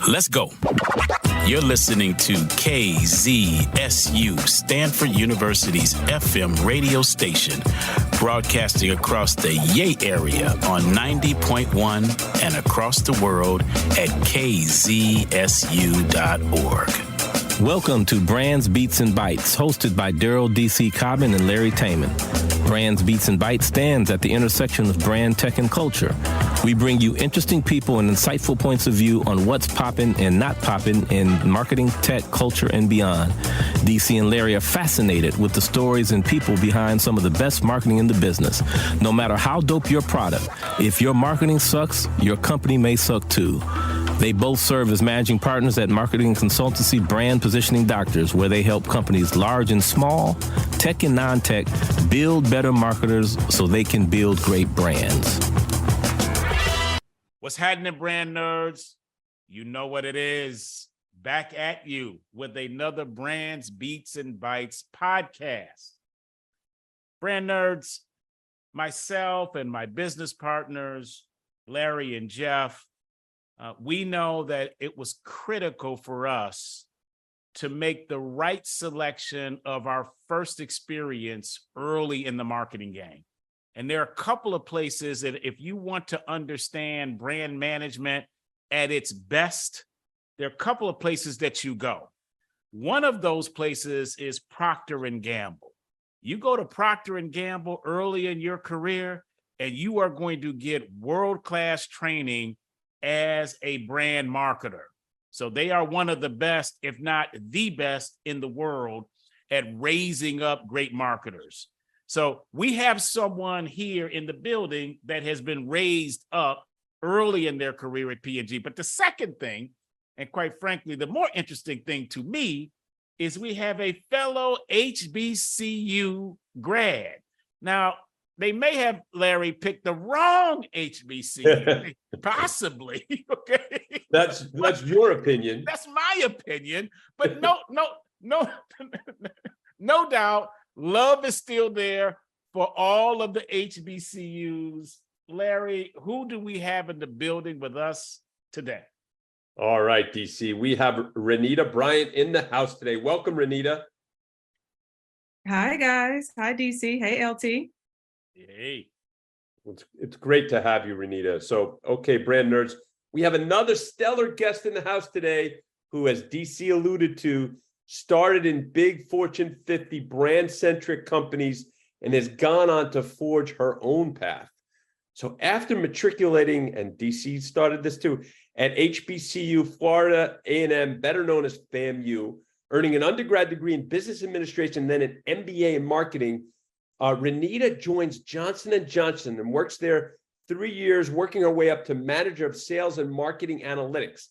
Let's go. You're listening to KZSU, Stanford University's FM radio station, broadcasting across the Yay area on 90.1 and across the world at kzsu.org. Welcome to Brands, Beats, and Bites, hosted by Daryl D.C. Cobbin and Larry Taman. Brands, Beats, and Bites stands at the intersection of brand, tech, and culture. We bring you interesting people and insightful points of view on what's popping and not popping in marketing, tech, culture, and beyond. DC and Larry are fascinated with the stories and people behind some of the best marketing in the business. No matter how dope your product, if your marketing sucks, your company may suck too. They both serve as managing partners at marketing consultancy Brand Positioning Doctors, where they help companies large and small, tech and non-tech, build better marketers so they can build great brands. What's happening, brand nerds? You know what it is. Back at you with another Brands, Beats, and Bites podcast. Brand nerds, myself and my business partners, Larry and Jeff, we know that it was critical for us to make the right selection of our first experience early in the marketing game. And there are a couple of places that if you want to understand brand management at its best, there are a couple of places that you go. One of those places is Procter & Gamble. You go to Procter & Gamble early in your career, and you are going to get world-class training as a brand marketer. So they are one of the best, if not the best in the world at raising up great marketers. So we have someone here in the building that has been raised up early in their career at P&G. But the second thing, and quite frankly, the more interesting thing to me, is we have a fellow HBCU grad. Now, they may have, Larry, picked the wrong HBCU, possibly. Okay, that's your opinion. That's my opinion. But no doubt, love is still there for all of the HBCUs. Larry, who do we have in the building with us today? All right, DC. We have Renita Bryant in the house today. Welcome, Renita. Hi, guys. Hi, DC. Hey, LT. Hey. It's great to have you, Renita. So, okay, brand nerds, we have another stellar guest in the house today who, as DC alluded to, started in big Fortune 50 brand-centric companies and has gone on to forge her own path. So after matriculating, and DC started this too, at HBCU Florida A&M, better known as FAMU, earning an undergrad degree in business administration, then an MBA in marketing, Renita joins Johnson & Johnson and works there 3 years, working her way up to manager of sales and marketing analytics.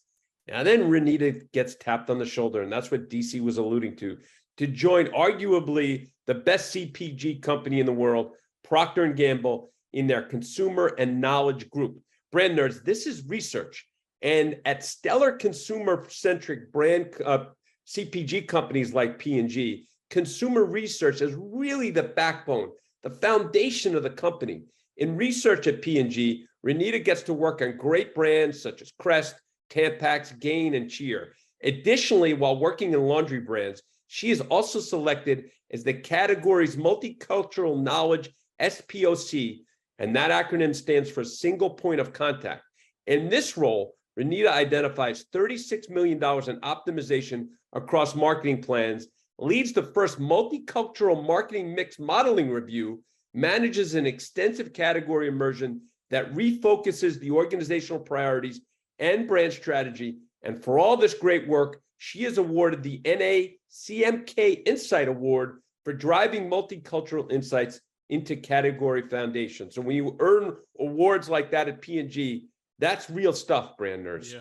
Now then Renita gets tapped on the shoulder, and that's what DC was alluding to join arguably the best CPG company in the world, Procter & Gamble, in their consumer and knowledge group. Brand nerds, this is research. And at stellar consumer-centric brand CPG companies like P&G, consumer research is really the backbone, the foundation of the company. In research at P&G, Renita gets to work on great brands such as Crest, Tampax, Gain, and Cheer. Additionally, while working in laundry brands, she is also selected as the category's multicultural knowledge SPOC, and that acronym stands for Single Point of Contact. In this role, Renita identifies $36 million in optimization across marketing plans, leads the first multicultural marketing mix modeling review, manages an extensive category immersion that refocuses the organizational priorities and brand strategy. And for all this great work, she is awarded the NACMK Insight Award for driving multicultural insights into category foundation. So when you earn awards like that at P&G, that's real stuff, brand nerds. Yeah.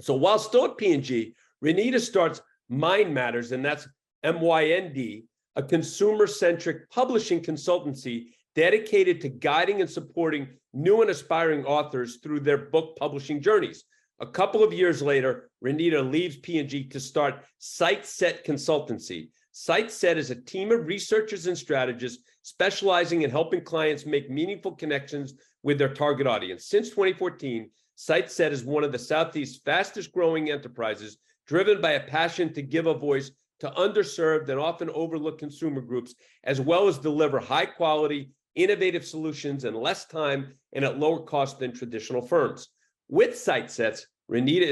So while still at P&G, Renita starts Mind Matters, and that's MYND, a consumer-centric publishing consultancy dedicated to guiding and supporting new and aspiring authors through their book publishing journeys. A couple of years later, Renita leaves P&G to start SightSet Consultancy. SightSet is a team of researchers and strategists specializing in helping clients make meaningful connections with their target audience. Since 2014, SiteSet is one of the Southeast's fastest growing enterprises, driven by a passion to give a voice to underserved and often overlooked consumer groups, as well as deliver high quality, innovative solutions in less time and at lower cost than traditional firms. With SiteSets, Renita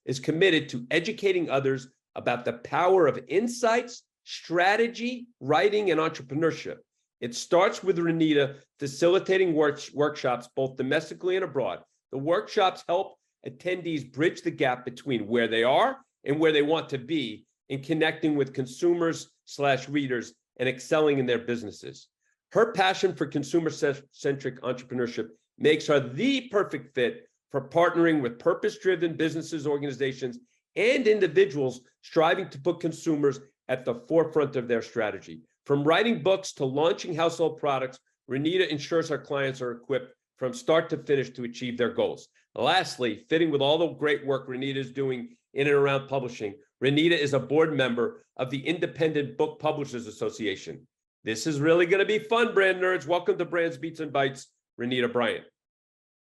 is committed to educating others about the power of insights, strategy, writing, and entrepreneurship. It starts with Renita facilitating workshops both domestically and abroad. The workshops help attendees bridge the gap between where they are and where they want to be in connecting with consumers/readers and excelling in their businesses. Her passion for consumer-centric entrepreneurship makes her the perfect fit for partnering with purpose-driven businesses, organizations, and individuals striving to put consumers at the forefront of their strategy. From writing books to launching household products, Renita ensures her clients are equipped from start to finish to achieve their goals. Lastly, fitting with all the great work Renita is doing in and around publishing, Renita is a board member of the Independent Book Publishers Association. This is really going to be fun, brand nerds. Welcome to Brands, Beats, and Bites, Renita Bryant.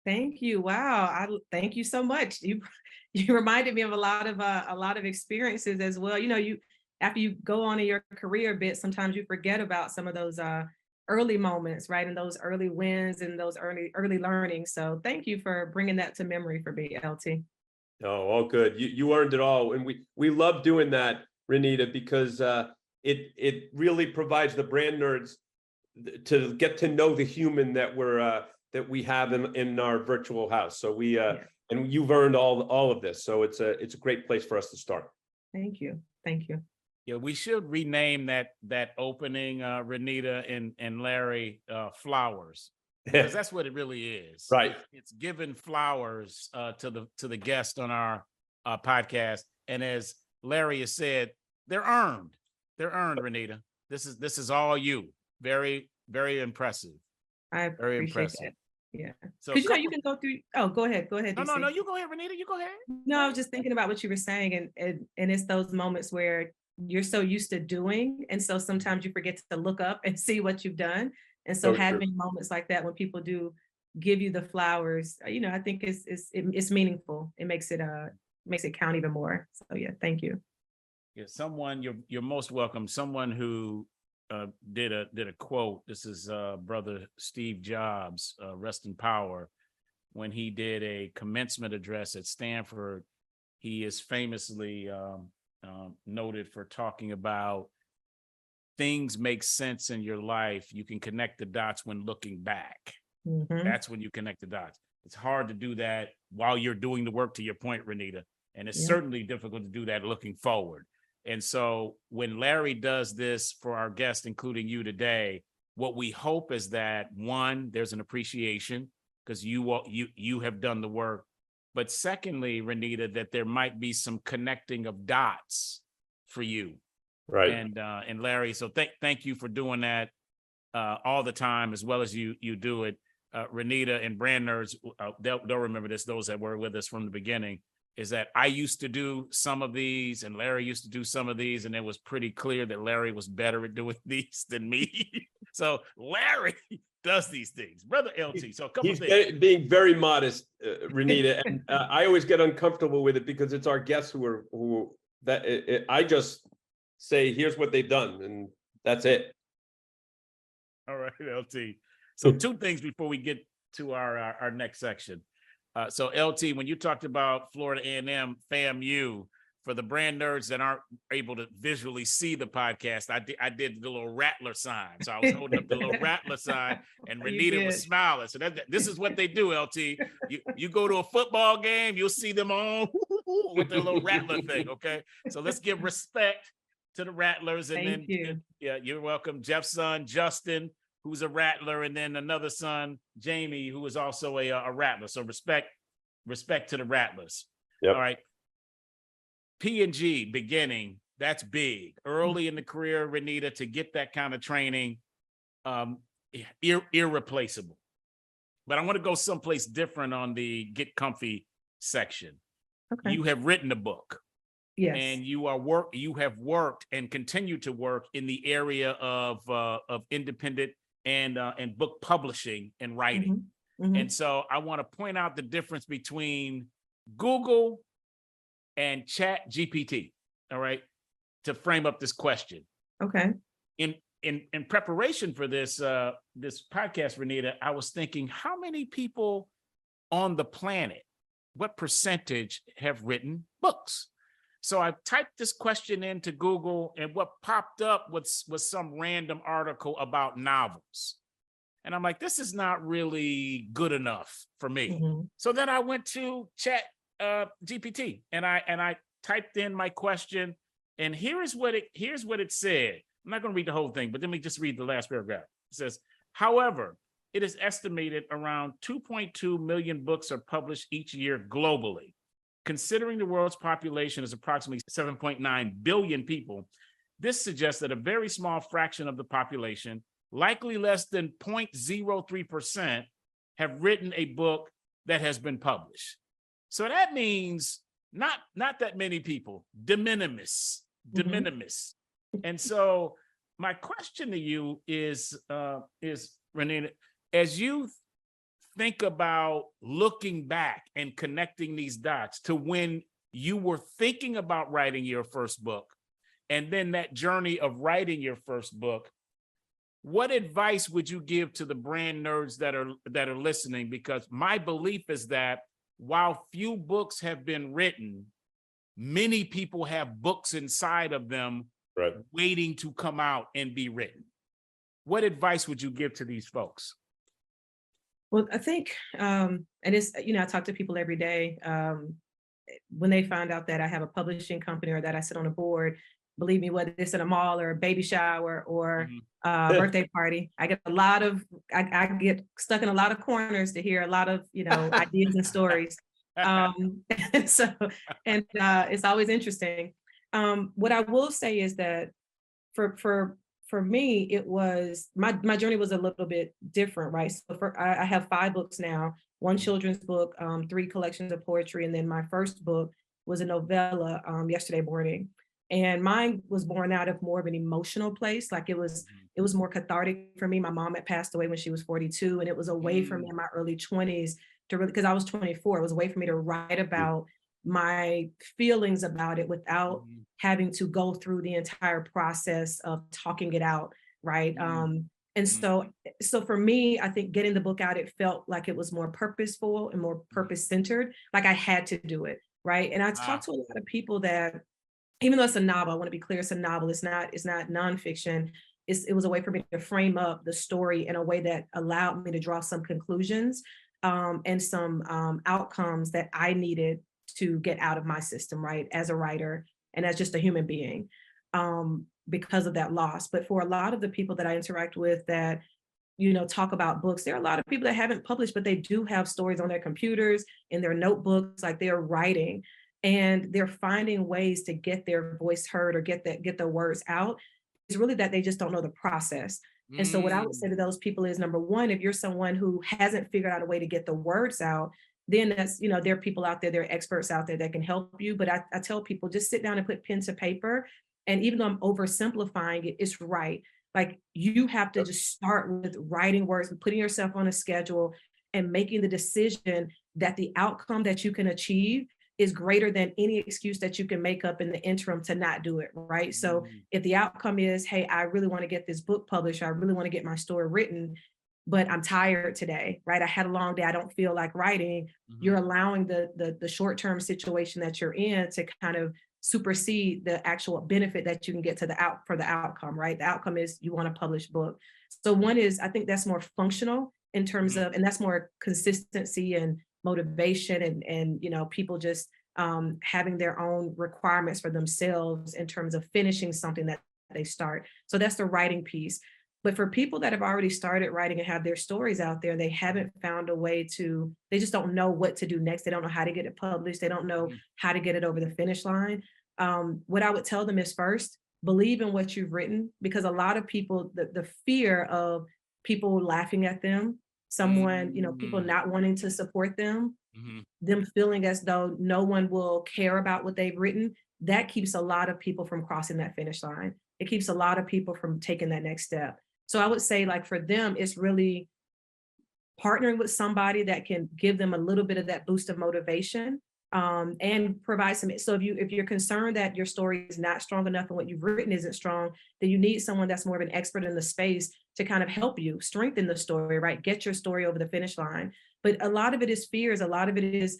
Thank you. Wow. Thank you so much. You reminded me of a lot of experiences as well. You know, after you go on in your career a bit, sometimes you forget about some of those early moments, right? And those early wins and those early learnings. So thank you for bringing that to memory for me, LT. Oh, all good. You earned it all. And we love doing that, Renita, because it really provides the brand nerds to get to know the human that we have in our virtual house. So and you've earned all of this. So it's a great place for us to start. Thank you. Thank you. Yeah, we should rename that opening, Renita and Larry, Flowers, because that's what it really is. Right. It's giving flowers to the guest on our podcast, and as Larry has said, they're earned. They're earned, Renita. This is all you. Very, very impressive. I Very appreciate impressive. that. Yeah. So Because you can go through. Oh, go ahead. Go ahead. No, DC. you go ahead, Renita. You go ahead. No, I was just thinking about what you were saying, and it's those moments where you're so used to doing, and so sometimes you forget to look up and see what you've done. And so having moments like that when people do give you the flowers, I think it's meaningful. It makes it count even more. So yeah, thank you. Yeah, someone you're most welcome. Someone who did a quote. This is brother Steve Jobs, rest in power. When he did a commencement address at Stanford, he is famously noted for talking about things make sense in your life. You can connect the dots when looking back. Mm-hmm. That's when you connect the dots. It's hard to do that while you're doing the work, to your point, Renita. And it's certainly difficult to do that looking forward. And so when Larry does this for our guests, including you today, what we hope is that, one, there's an appreciation because you have done the work. But secondly, Renita, that there might be some connecting of dots for you. Right. And Larry, so thank you for doing that all the time, as well as you do it. Renita and brand nerds, they'll remember this, those that were with us from the beginning, is that I used to do some of these and Larry used to do some of these, and it was pretty clear that Larry was better at doing these than me. So Larry does these things, brother LT. So a couple He's things. being very modest, Renita, and I always get uncomfortable with it because it's our guests I just say, here's what they've done, and that's it. All right, LT. So two things before we get to our next section. So LT, when you talked about Florida A&M FAMU, for the brand nerds that aren't able to visually see the podcast, I did the little rattler sign. So I was holding up the little rattler sign, and Renita was smiling. So this is what they do, LT. You go to a football game, you'll see them all with their little rattler thing. Okay, so let's give respect to the rattlers, and Thank you. Yeah, you're welcome. Jeff's son Justin, who's a rattler, and then another son, Jamie, who is also a rattler. So respect to the rattlers. Yep. All right. P&G beginning, that's big. Early in the career, Renita, to get that kind of training, irreplaceable. But I want to go someplace different on the get comfy section. Okay. You have written a book. Yes. And you have worked and continue to work in the area of independent and book publishing and writing. Mhm. And so I want to point out the difference between Google and Chat GPT, all right, to frame up this question. Okay. In preparation for this this podcast, Renita, I was thinking, how many people on the planet, what percentage have written books? So I typed this question into Google, and what popped up was some random article about novels. And I'm like, this is not really good enough for me. Mhm. So then I went to Chat GPT, and I typed in my question, and here's what it said. I'm not going to read the whole thing, but let me just read the last paragraph. It says, however, it is estimated around 2.2 million books are published each year globally. Considering the world's population is approximately 7.9 billion people, this suggests that a very small fraction of the population, likely less than 0.03%, have written a book that has been published. So that means not that many people, de minimis. And so my question to you is Renita, as you think about looking back and connecting these dots to when you were thinking about writing your first book, and then that journey of writing your first book, what advice would you give to the brand nerds that are listening? Because my belief is that while few books have been written, many people have books inside of them waiting to come out and be written. What advice would you give to these folks? Well, I think, and it's, I talk to people every day. When they find out that I have a publishing company or that I sit on a board, believe me, whether it's in a mall or a baby shower or a birthday party, I get I get stuck in a lot of corners to hear a lot of, ideas and stories. It's always interesting. What I will say is that for me, it was my journey was a little bit different, right? So I have 5 books now, 1 children's book, 3 collections of poetry, and then my first book was a novella, Yesterday Morning. And mine was born out of more of an emotional place. Like it was more cathartic for me. My mom had passed away when she was 42, and it was a way for me in my early 20s to really, because I was 24, it was a way for me to write about my feelings about it without having to go through the entire process of talking it out, right? And so for me, I think getting the book out, it felt like it was more purposeful and more purpose-centered, like I had to do it, right? And I talked to a lot of people that, even though it's a novel, I want to be clear, it's a novel, it's not nonfiction. It was a way for me to frame up the story in a way that allowed me to draw some conclusions and some outcomes that I needed to get out of my system, right? As a writer and as just a human being, because of that loss. But for a lot of the people that I interact with that, talk about books, there are a lot of people that haven't published, but they do have stories on their computers, in their notebooks, like they're writing. And they're finding ways to get their voice heard or get the words out. It's really that they just don't know the process. And so what I would say to those people is, number one, if you're someone who hasn't figured out a way to get the words out, then that's, there are people out there, there are experts out there that can help you. But I tell people, just sit down and put pen to paper. And even though I'm oversimplifying it, it's right. Like you have to just start with writing words and putting yourself on a schedule and making the decision that the outcome that you can achieve is greater than any excuse that you can make up in the interim to not do it, right? So if the outcome is, hey, I really want to get this book published, I really want to get my story written, but I'm tired today, right? I had a long day, I don't feel like writing. You're allowing the short-term situation that you're in to kind of supersede the actual benefit that you can get to the outcome, right? The outcome is you want to publish a book. So one is, I think that's more functional in terms of, and that's more consistency and motivation and people just having their own requirements for themselves in terms of finishing something that they start. So that's the writing piece. But for people that have already started writing and have their stories out there, they haven't found a way to, they just don't know what to do next. They don't know how to get it published. They don't know how to get it over the finish line. What I would tell them is, first, believe in what you've written, because a lot of people, the fear of people laughing at them, someone, people not wanting to support them, them feeling as though no one will care about what they've written, that keeps a lot of people from crossing that finish line. It keeps a lot of people from taking that next step. So I would say, like, for them, it's really partnering with somebody that can give them a little bit of that boost of motivation, and provide some. So if you're concerned that your story is not strong enough and what you've written isn't strong, then you need someone that's more of an expert in the space to kind of help you strengthen the story, right? Get your story over the finish line. But a lot of it is fears. A lot of it is,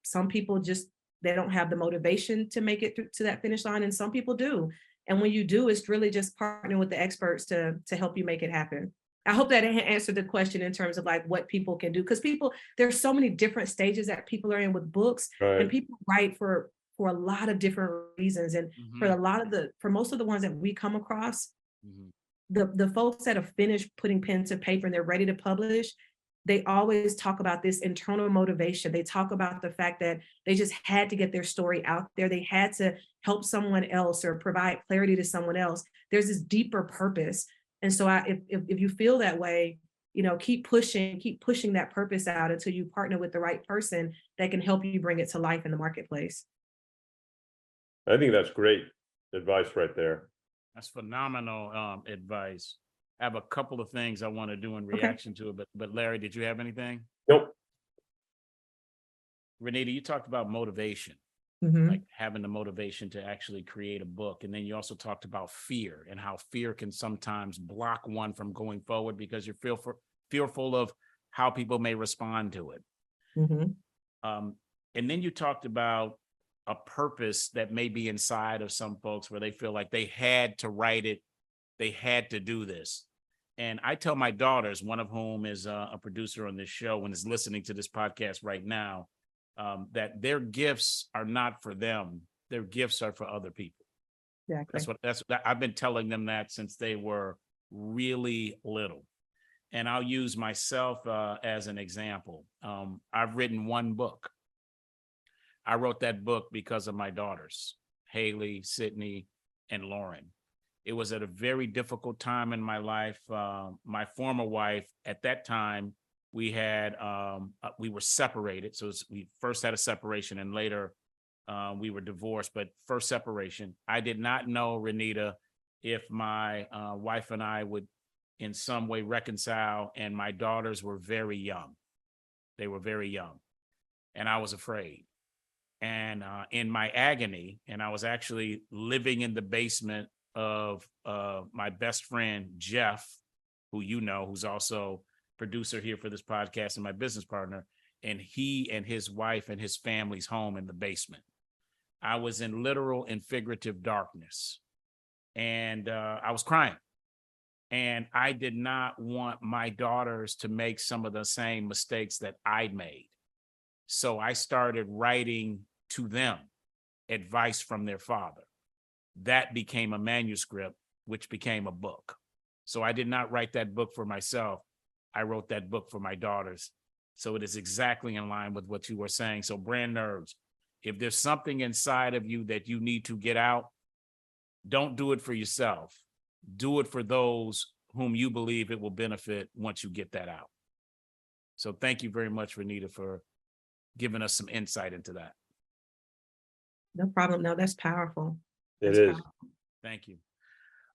some people just, they don't have the motivation to make it through to that finish line, and some people do. And when you do, it's really just partnering with the experts to help you make it happen. I hope that answered the question in terms of like what people can do, because there's so many different stages that people are in with books, Right. and people write for a lot of different reasons. And for most of the ones that we come across, the folks that have finished putting pen to paper and they're ready to publish, they always talk about this internal motivation. They talk about the fact that they just had to get their story out there. They had to help someone else or provide clarity to someone else. There's this deeper purpose. And so if you feel that way, keep pushing that purpose out until you partner with the right person that can help you bring it to life in the marketplace. I think that's great advice right there. That's phenomenal advice. I have a couple of things I want to do in reaction to it, but Larry, did you have anything? Nope. Renita, you talked about motivation. Like having the motivation to actually create a book. And then you also talked about fear and how fear can sometimes block one from going forward because you're fearful of how people may respond to it. And then you talked about a purpose that may be inside of some folks where they feel like they had to write it, they had to do this. And I tell my daughters, one of whom is a producer on this show and is listening to this podcast right now, that their gifts are not for them. Their gifts are for other people. Exactly. I've been telling them that since they were really little. And I'll use myself as an example. I've written one book. I wrote that book because of my daughters, Haley, Sydney, and Lauren. It was at a very difficult time in my life. My former wife at that time, we were separated. So we first had a separation and later we were divorced, but first separation. I did not know, Renita, if my wife and I would in some way reconcile, and my daughters were very young. They were very young and I was afraid. And in my agony, and I was actually living in the basement of my best friend, Jeff, who who's also producer here for this podcast and my business partner, and he and his wife and his family's home in the basement. I was in literal and figurative darkness, and I was crying. And I did not want my daughters to make some of the same mistakes that I'd made. So I started writing to them advice from their father. That became a manuscript, which became a book. So I did not write that book for myself. I wrote that book for my daughters. So it is exactly in line with what you were saying. So brand nerds, if there's something inside of you that you need to get out, don't do it for yourself. Do it for those whom you believe it will benefit once you get that out. So thank you very much, Renita, for giving us some insight into that. No problem. No, that's powerful. It is. Thank you.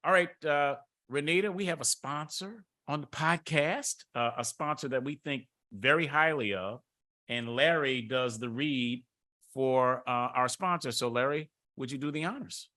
All right, Renita, we have a sponsor on the podcast, a sponsor that we think very highly of, and Larry does the read for our sponsor. So Larry, would you do the honors?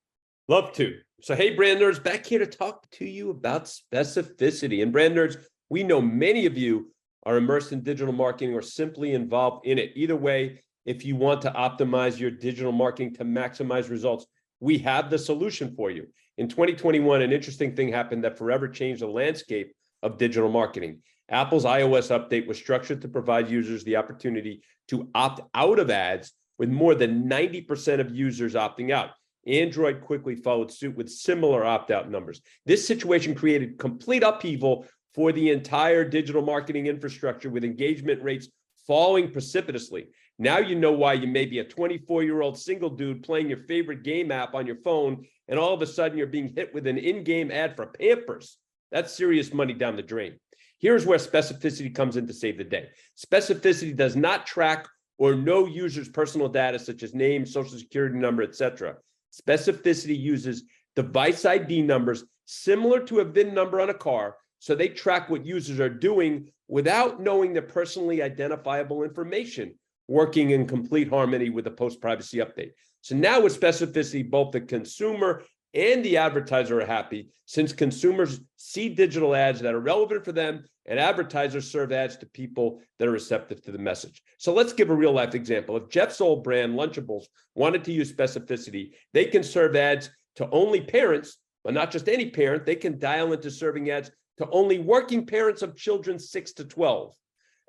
Love to. So, hey, brand nerds, back here to talk to you about specificity. And brand nerds, we know many of you are immersed in digital marketing or simply involved in it. Either way, if you want to optimize your digital marketing to maximize results, we have the solution for you. In 2021, an interesting thing happened that forever changed the landscape of digital marketing. Apple's iOS update was structured to provide users the opportunity to opt out of ads, with more than 90% of users opting out. Android quickly followed suit with similar opt-out numbers. This situation created complete upheaval for the entire digital marketing infrastructure, with engagement rates falling precipitously. Now you know why you may be a 24-year-old single dude playing your favorite game app on your phone, and all of a sudden you're being hit with an in-game ad for Pampers. That's serious money down the drain. Here's where specificity comes in to save the day. Specificity does not track or know users' personal data such as name, social security number, etc. Specificity uses device ID numbers similar to a VIN number on a car So they track what users are doing without knowing the personally identifiable information, working in complete harmony with the post-privacy update. So now with specificity, both the consumer and the advertiser are happy, since consumers see digital ads that are relevant for them and advertisers serve ads to people that are receptive to the message. So let's give a real life example. If Jeff's old brand, Lunchables, wanted to use specificity, they can serve ads to only parents, but not just any parent. They can dial into serving ads to only working parents of children 6 to 12.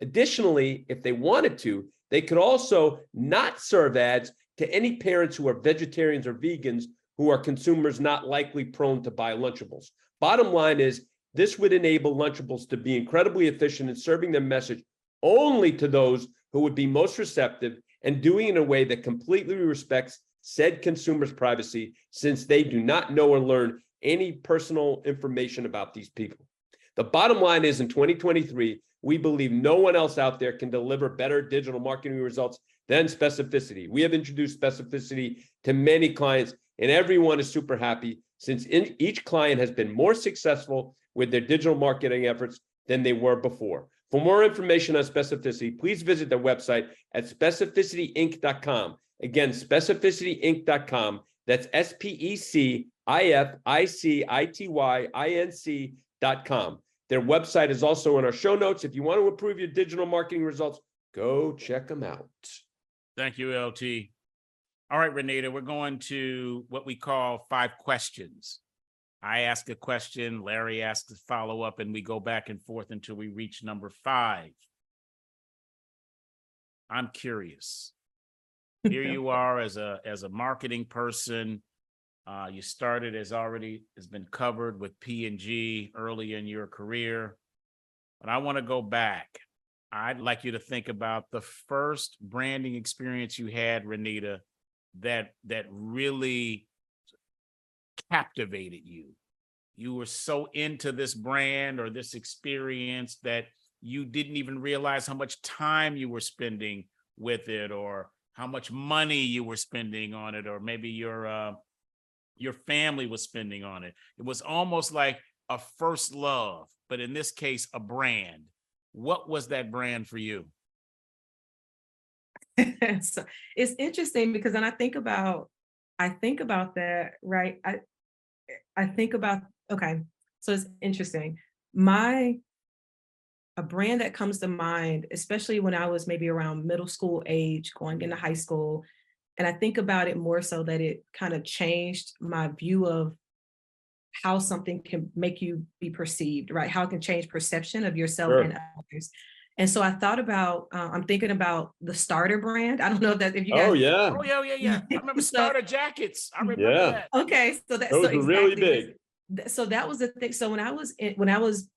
Additionally, if they wanted to, they could also not serve ads to any parents who are vegetarians or vegans who are consumers not likely prone to buy Lunchables. Bottom line is, this would enable Lunchables to be incredibly efficient in serving their message only to those who would be most receptive, and doing it in a way that completely respects said consumer's privacy, since they do not know or learn any personal information about these people. The bottom line is, in 2023, we believe no one else out there can deliver better digital marketing results than specificity. We have introduced specificity to many clients, and everyone is super happy, since each client has been more successful with their digital marketing efforts than they were before. For more information on specificity, please visit their website at specificityinc.com. Again, specificityinc.com. That's specificitync.com. Their website is also in our show notes. If you want to improve your digital marketing results, go check them out. Thank you, LT. All right, Renita, we're going to what we call 5 questions. I ask a question, Larry asks a follow-up, and we go back and forth until we reach number 5. I'm curious. Here you are as a marketing person. You started, as already has been covered, with P&G early in your career. But I want to go back. I'd like you to think about the first branding experience you had, Renita, that really captivated you. You were so into this brand or this experience that you didn't even realize how much time you were spending with it, or how much money you were spending on it, or maybe your family was spending on it. It was almost like a first love, but in this case, a brand. What was that brand for you? So it's interesting because when I think about that, right? I think about, okay, so it's interesting. A brand that comes to mind, especially when I was maybe around middle school age, going into high school, and I think about it more so that it kind of changed my view of how something can make you be perceived, right? How it can change perception of yourself and others. And so I thought about, I'm thinking about the Starter brand. I don't know if you guys. Oh yeah. I remember Starter jackets. I remember that. Okay, so that's those were really big. So that was the thing. So when I was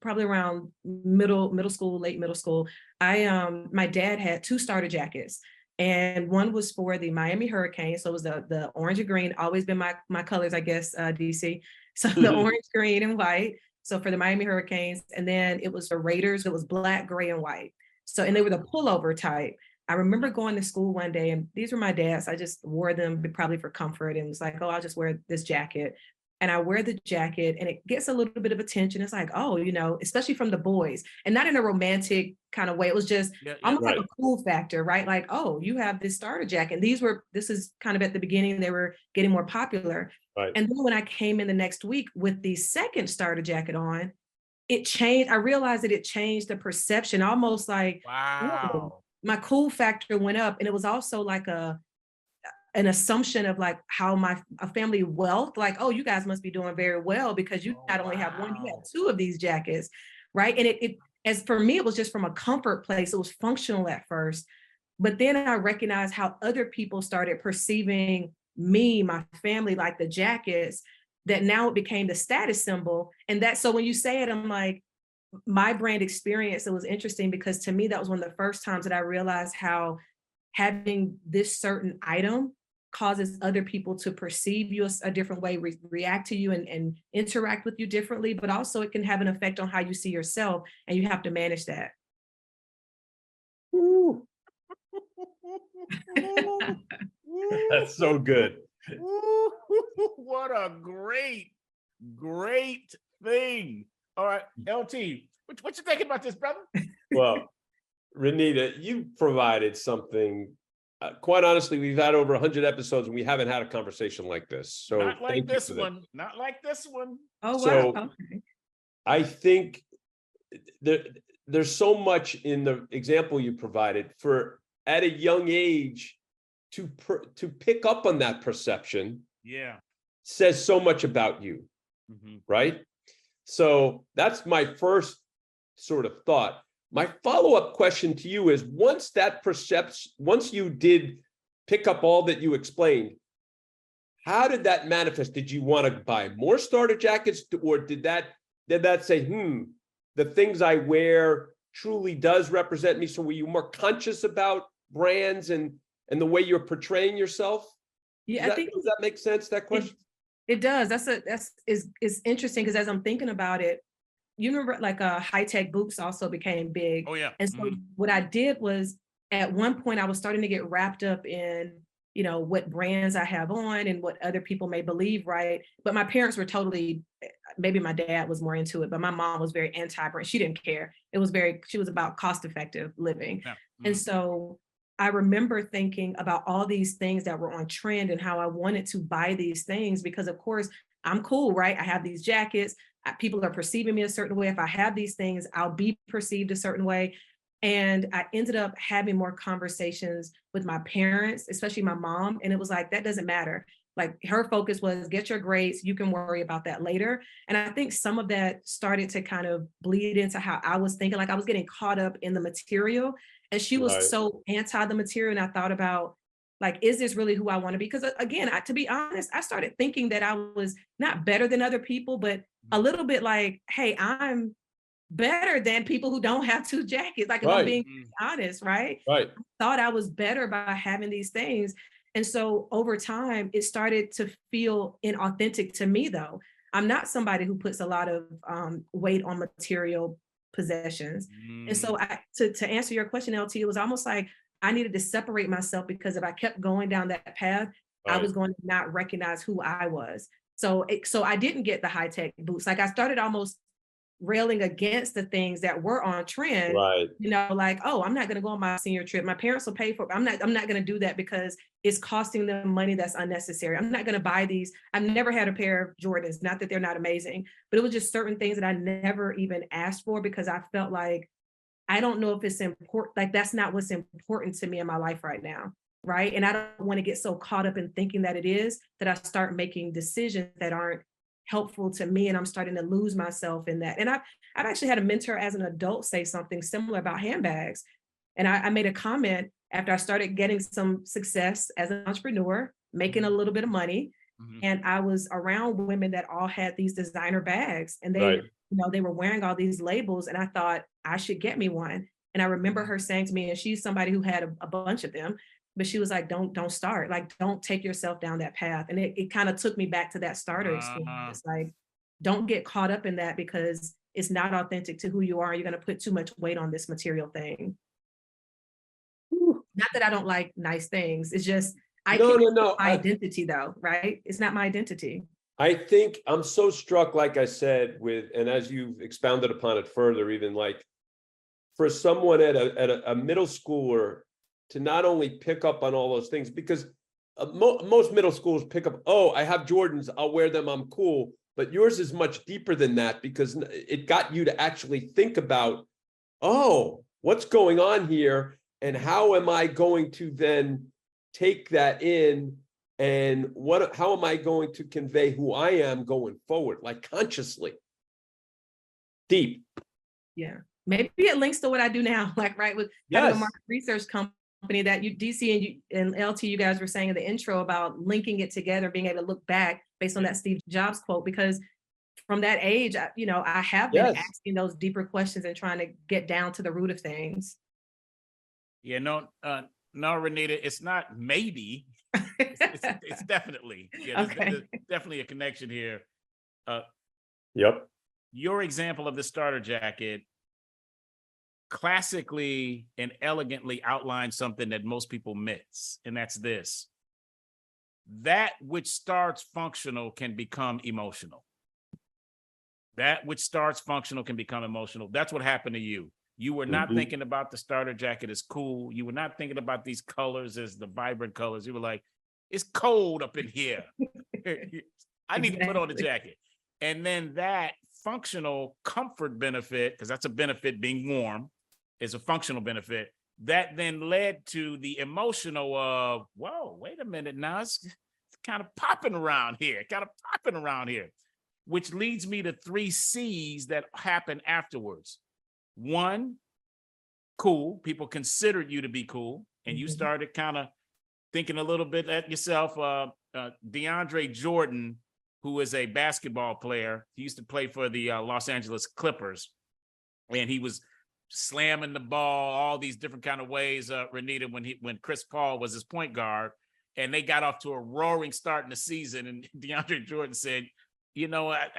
probably around middle school, late middle school, my dad had 2 Starter jackets. And one was for the Miami Hurricanes. So it was the orange and green, always been my colors, I guess, DC. So the orange, green, and white. So for the Miami Hurricanes. And then it was for Raiders. It was black, gray, and white. So, and they were the pullover type. I remember going to school one day, and these were my dad's. I just wore them probably for comfort, and was like, oh, I'll just wear this jacket. And I wear the jacket, and it gets a little bit of attention. It's like, oh, especially from the boys, and not in a romantic kind of way. It was just almost like a cool factor, right? Like, oh, you have this Starter jacket. This is kind of at the beginning, they were getting more popular. Right. And then when I came in the next week with the second Starter jacket on, it changed. I realized that it changed the perception, almost like, wow, my cool factor went up. And it was also like an assumption of like how a family wealth, like, oh, you guys must be doing very well because you not only have one, you have 2 of these jackets, right? And it as for me, it was just from a comfort place. It was functional at first, but then I recognized how other people started perceiving me, my family, like the jackets, that now it became the status symbol. And so when you say it, I'm like, my brand experience, it was interesting because to me, that was one of the first times that I realized how having this certain item causes other people to perceive you a different way, react to you and interact with you differently, but also it can have an effect on how you see yourself, and you have to manage that. Ooh. That's so good. What a great thing All right, LT, what you thinking about this, brother? Well, Renita, you provided something. Quite honestly, we've had over 100 episodes and we haven't had a conversation like this. So Not like thank you this for that. one. Not like this one. Oh, So- wow. Okay. I think there's so much in the example you provided for at a young age to pick up on that perception Yeah. says so much about you, right? So that's my first sort of thought. My follow-up question to you is, once you did pick up all that you explained, how did that manifest? Did you want to buy more starter jackets, or did that say, the things I wear truly does represent me? So were you more conscious about brands and the way you're portraying yourself? Yeah, I think Does that make sense, that question? it does. Is interesting, because as I'm thinking about it, you remember like high-tech boots also became big. Oh, yeah. And so what I did was, at one point I was starting to get wrapped up in, what brands I have on and what other people may believe, right? But my parents were totally, maybe my dad was more into it, but my mom was very anti-brand. She didn't care. She was about cost-effective living. Yeah. And so I remember thinking about all these things that were on trend and how I wanted to buy these things because, of course, I'm cool, right? I have these jackets. People are perceiving me a certain way. If I have these things, I'll be perceived a certain way. And I ended up having more conversations with my parents, especially my mom. And it was like, that doesn't matter. Like, her focus was, get your grades. You can worry about that later. And I think some of that started to kind of bleed into how I was thinking. Like, I was getting caught up in the material, and she was so anti the material. And I thought about, like, is this really who I want to be? Because again, to be honest, I started thinking that I was not better than other people, but a little bit like, hey, I'm better than people who don't have two jackets. Like, if I'm being honest, right? Right. I thought I was better by having these things. And so over time, it started to feel inauthentic to me, though. I'm not somebody who puts a lot of weight on material possessions. And so to answer your question, LT, it was almost like I needed to separate myself, because if I kept going down that path, I was going to not recognize who I was. So I didn't get the high-tech boots. Like, I started almost railing against the things that were on trend, like, oh, I'm not going to go on my senior trip. My parents will pay for it. I'm not going to do that because it's costing them money that's unnecessary. I'm not going to buy these. I've never had a pair of Jordans, not that they're not amazing, but it was just certain things that I never even asked for, because I felt like, I don't know if it's important. Like, that's not what's important to me in my life right now. Right. And I don't want to get so caught up in thinking that it is, that I start making decisions that aren't helpful to me, and I'm starting to lose myself in that. And I've actually had a mentor as an adult say something similar about handbags. And I made a comment after I started getting some success as an entrepreneur, making a little bit of money. And I was around women that all had these designer bags, and they were wearing all these labels, and I thought I should get me one. And I remember her saying to me, and she's somebody who had a bunch of them, but she was like, don't start, like, don't take yourself down that path. And it kind of took me back to that starter experience. Like, don't get caught up in that, because it's not authentic to who you are. You're going to put too much weight on this material thing. Not that I don't like nice things. It's just, my identity though, right? It's not my identity. I think I'm so struck, like I said, and as you've expounded upon it further, even like for someone at a middle schooler to not only pick up on all those things, because most middle schools pick up, oh, I have Jordans, I'll wear them, I'm cool. But yours is much deeper than that, because it got you to actually think about, oh, what's going on here? And how am I going to then take that in? And how am I going to convey who I am going forward, like consciously? Deep. Yeah. Maybe it links to what I do now, like, right, with having a market research company that DC and LT, you guys were saying in the intro about linking it together, being able to look back based on that Steve Jobs quote, because from that age, I have been asking those deeper questions and trying to get down to the root of things. Yeah, no, Renita, it's not maybe, it's definitely, there's definitely a connection here. Your example of the starter jacket classically and elegantly outlines something that most people miss, and that's this: that which starts functional can become emotional. That which starts functional can become emotional. That's what happened to you. You were not thinking about the starter jacket as cool. You were not thinking about these colors as the vibrant colors. You were like, it's cold up in here. I need to put on the jacket. And then that functional comfort benefit, because that's a benefit, being warm is a functional benefit, that then led to the emotional of, whoa, wait a minute, now it's kind of popping around here, which leads me to 3 C's that happen afterwards. 1, cool. People considered you to be cool, and you started kind of thinking a little bit at yourself. DeAndre Jordan, who is a basketball player, he used to play for the Los Angeles Clippers, and he was slamming the ball all these different kind of ways, Renita, when Chris Paul was his point guard, and they got off to a roaring start in the season, and DeAndre Jordan said, you know, I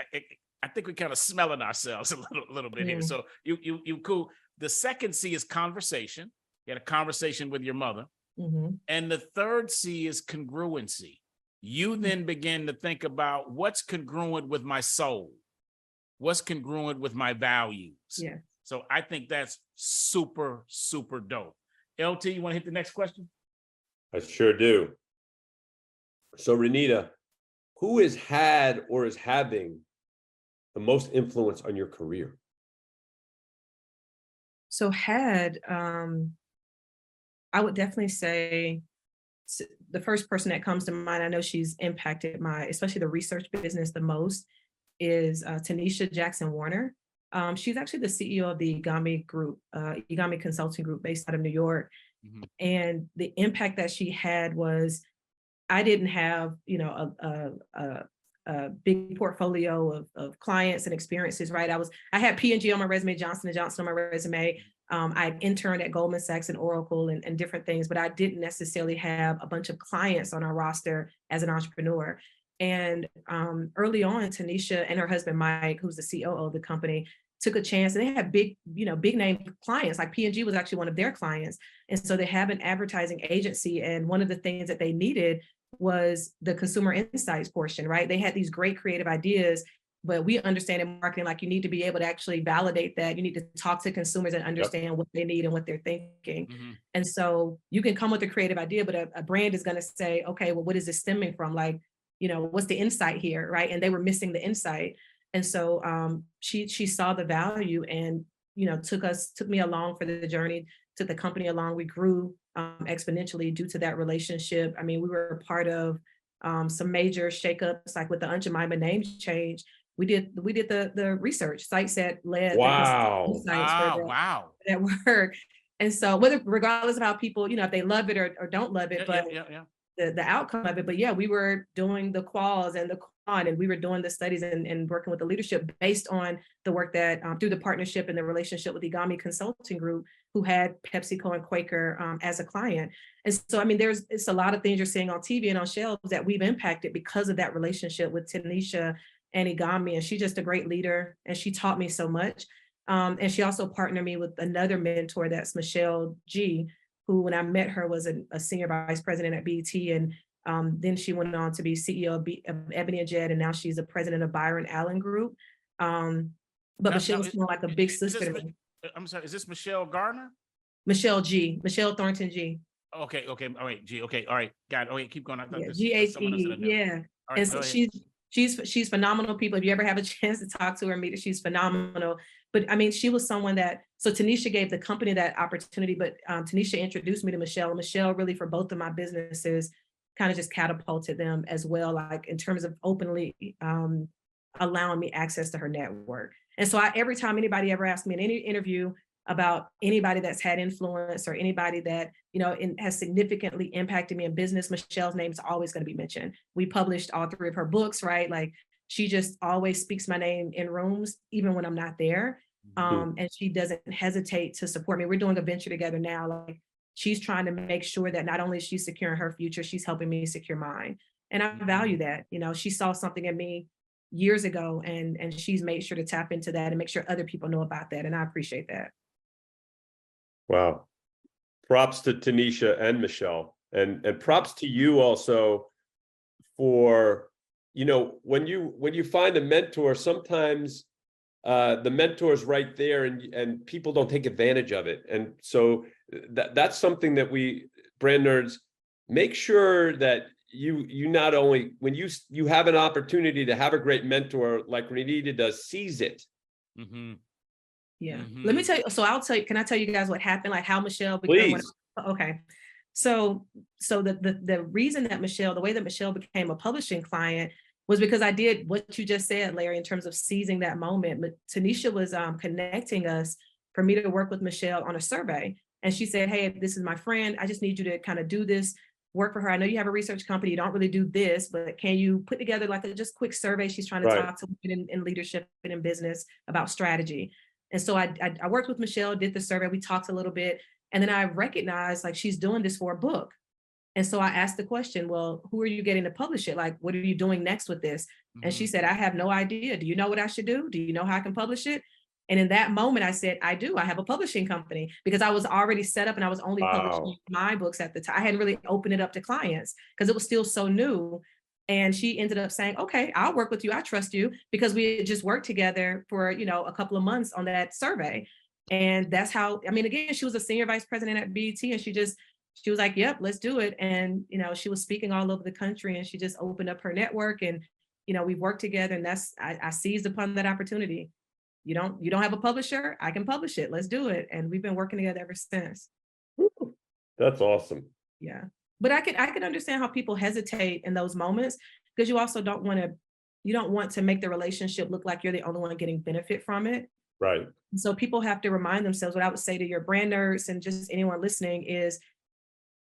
think we're kind of smelling ourselves a little bit here. So you cool. The second C is conversation. You had a conversation with your mother. And the third C is congruency. You then begin to think about what's congruent with my soul, what's congruent with my values. Yeah. So I think that's super, super dope. LT, you want to hit the next question? I sure do. So Renita, who has had or is having the most influence on your career? So I would definitely say the first person that comes to mind, I know she's impacted especially the research business the most, is Tanisha Jackson Warner. She's actually the CEO of the IGAMI Group, IGAMI Consulting Group based out of New York. And the impact that she had was, I didn't have, you know, a big portfolio of clients and experiences, right? I had P&G on my resume, Johnson & Johnson on my resume. I interned at Goldman Sachs and Oracle and different things, but I didn't necessarily have a bunch of clients on our roster as an entrepreneur. And early on, Tanisha and her husband, Mike, who's the COO of the company, took a chance, and they had big name clients, like P&G was actually one of their clients. And so they have an advertising agency. And one of the things that they needed was the consumer insights portion, right? They had these great creative ideas, but we understand in marketing, like you need to be able to actually validate that. You need to talk to consumers and understand what they need and what they're thinking. And so you can come with a creative idea, but a brand is going to say, okay, well, what is this stemming from? Like, you know, what's the insight here, right? And they were missing the insight. And so she saw the value and, you know, took me along for the journey, took the company along. We grew exponentially due to that relationship. I mean, we were a part of some major shakeups, like with the Aunt Jemima name change. We did the research. Sites led. Wow. That work. And so regardless of how people, you know, if they love it or don't love it, the outcome of it. But yeah, we were doing the quals and the quant, and we were doing the studies and working with the leadership based on the work that through the partnership and the relationship with the IGAMI Consulting Group, who had PepsiCo and Quaker as a client. And so, I mean, it's a lot of things you're seeing on TV and on shelves that we've impacted because of that relationship with Tanisha and IGAMI. And she's just a great leader, and she taught me so much. And she also partnered me with another mentor, that's Michelle G, who, when I met her, was a senior vice president at BET. And then she went on to be CEO of Ebony and Jet, and now she's the president of Byron Allen Group. But Michelle's more like a big sister to me. I'm sorry, is this Michelle Garner? Michelle Thornton G. Okay, all right, G. Okay, all right, got it. Okay, keep going. I thought G-H-E-E, yeah. Right, and so she's phenomenal, people. If you ever have a chance to talk to her, meet her, she's phenomenal. But I mean, she was someone so Tanisha gave the company that opportunity, but Tanisha introduced me to Michelle. And Michelle really, for both of my businesses, kind of just catapulted them as well, like in terms of openly allowing me access to her network. And so every time anybody ever asked me in any interview about anybody that's had influence or anybody that, you know, has significantly impacted me in business, Michelle's name is always going to be mentioned. We published all 3 of her books, right? Like, she just always speaks my name in rooms, even when I'm not there. And she doesn't hesitate to support me. We're doing a venture together now. Like, she's trying to make sure that not only is she securing her future, she's helping me secure mine. And I value that. You know, she saw something in me years ago, and she's made sure to tap into that and make sure other people know about that. And I appreciate that. Wow. Props to Tanisha and Michelle, and props to you also for, you know, when you find a mentor, sometimes the mentor's right there, and people don't take advantage of it. And so that's something that we brand nerds make sure that you not only, when you have an opportunity to have a great mentor like Renita does, seize it. Mm-hmm. Yeah. Mhm. Let me tell you. So can I tell you guys what happened? Like how Michelle became Please. okay. So the reason that the way that Michelle became a publishing client was because I did what you just said, Larry, in terms of seizing that moment. But Tanisha was connecting us for me to work with Michelle on a survey. And she said, hey, this is my friend. I just need you to kind of do this work for her. I know you have a research company. You don't really do this, but can you put together like a just quick survey? She's trying to talk to women in leadership and in business about strategy. And so I worked with Michelle, did the survey. We talked a little bit. And then I recognized like she's doing this for a book. And so I asked the question, well, who are you getting to publish it? Like, what are you doing next with this? Mm-hmm. And she said, I have no idea. Do you know what I should do? Do you know how I can publish it? And in that moment, I said, I do. I have a publishing company, because I was already set up and I was only publishing my books at the time. I hadn't really opened it up to clients because it was still so new. And she ended up saying, okay, I'll work with you. I trust you, because we had just worked together for, a couple of months on that survey. And that's how, again, she was a senior vice president at BET, and she was like, yep, let's do it. And, she was speaking all over the country, and she just opened up her network, and, we've worked together, and I seized upon that opportunity. You don't have a publisher? I can publish it. Let's do it. And we've been working together ever since. That's awesome. Yeah. But I could understand how people hesitate in those moments, because you also don't want to make the relationship look like you're the only one getting benefit from it. Right. So people have to remind themselves, what I would say to your brand nerds and just anyone listening is,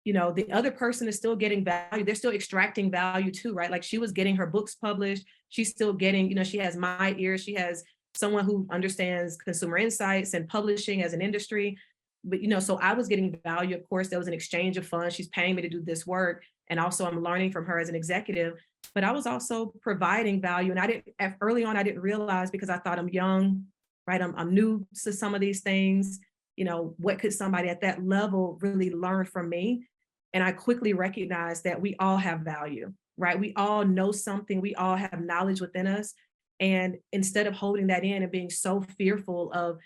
the other person is still getting value. They're still extracting value too, right? Like she was getting her books published. She's still getting, she has my ears. She has someone who understands consumer insights and publishing as an industry. But, so I was getting value. Of course, there was an exchange of funds. She's paying me to do this work. And also I'm learning from her as an executive, but I was also providing value. And early on, I didn't realize, because I thought I'm young, right? I'm new to some of these things. What could somebody at that level really learn from me? And I quickly recognized that we all have value, right? We all know something. We all have knowledge within us. And instead of holding that in and being so fearful of,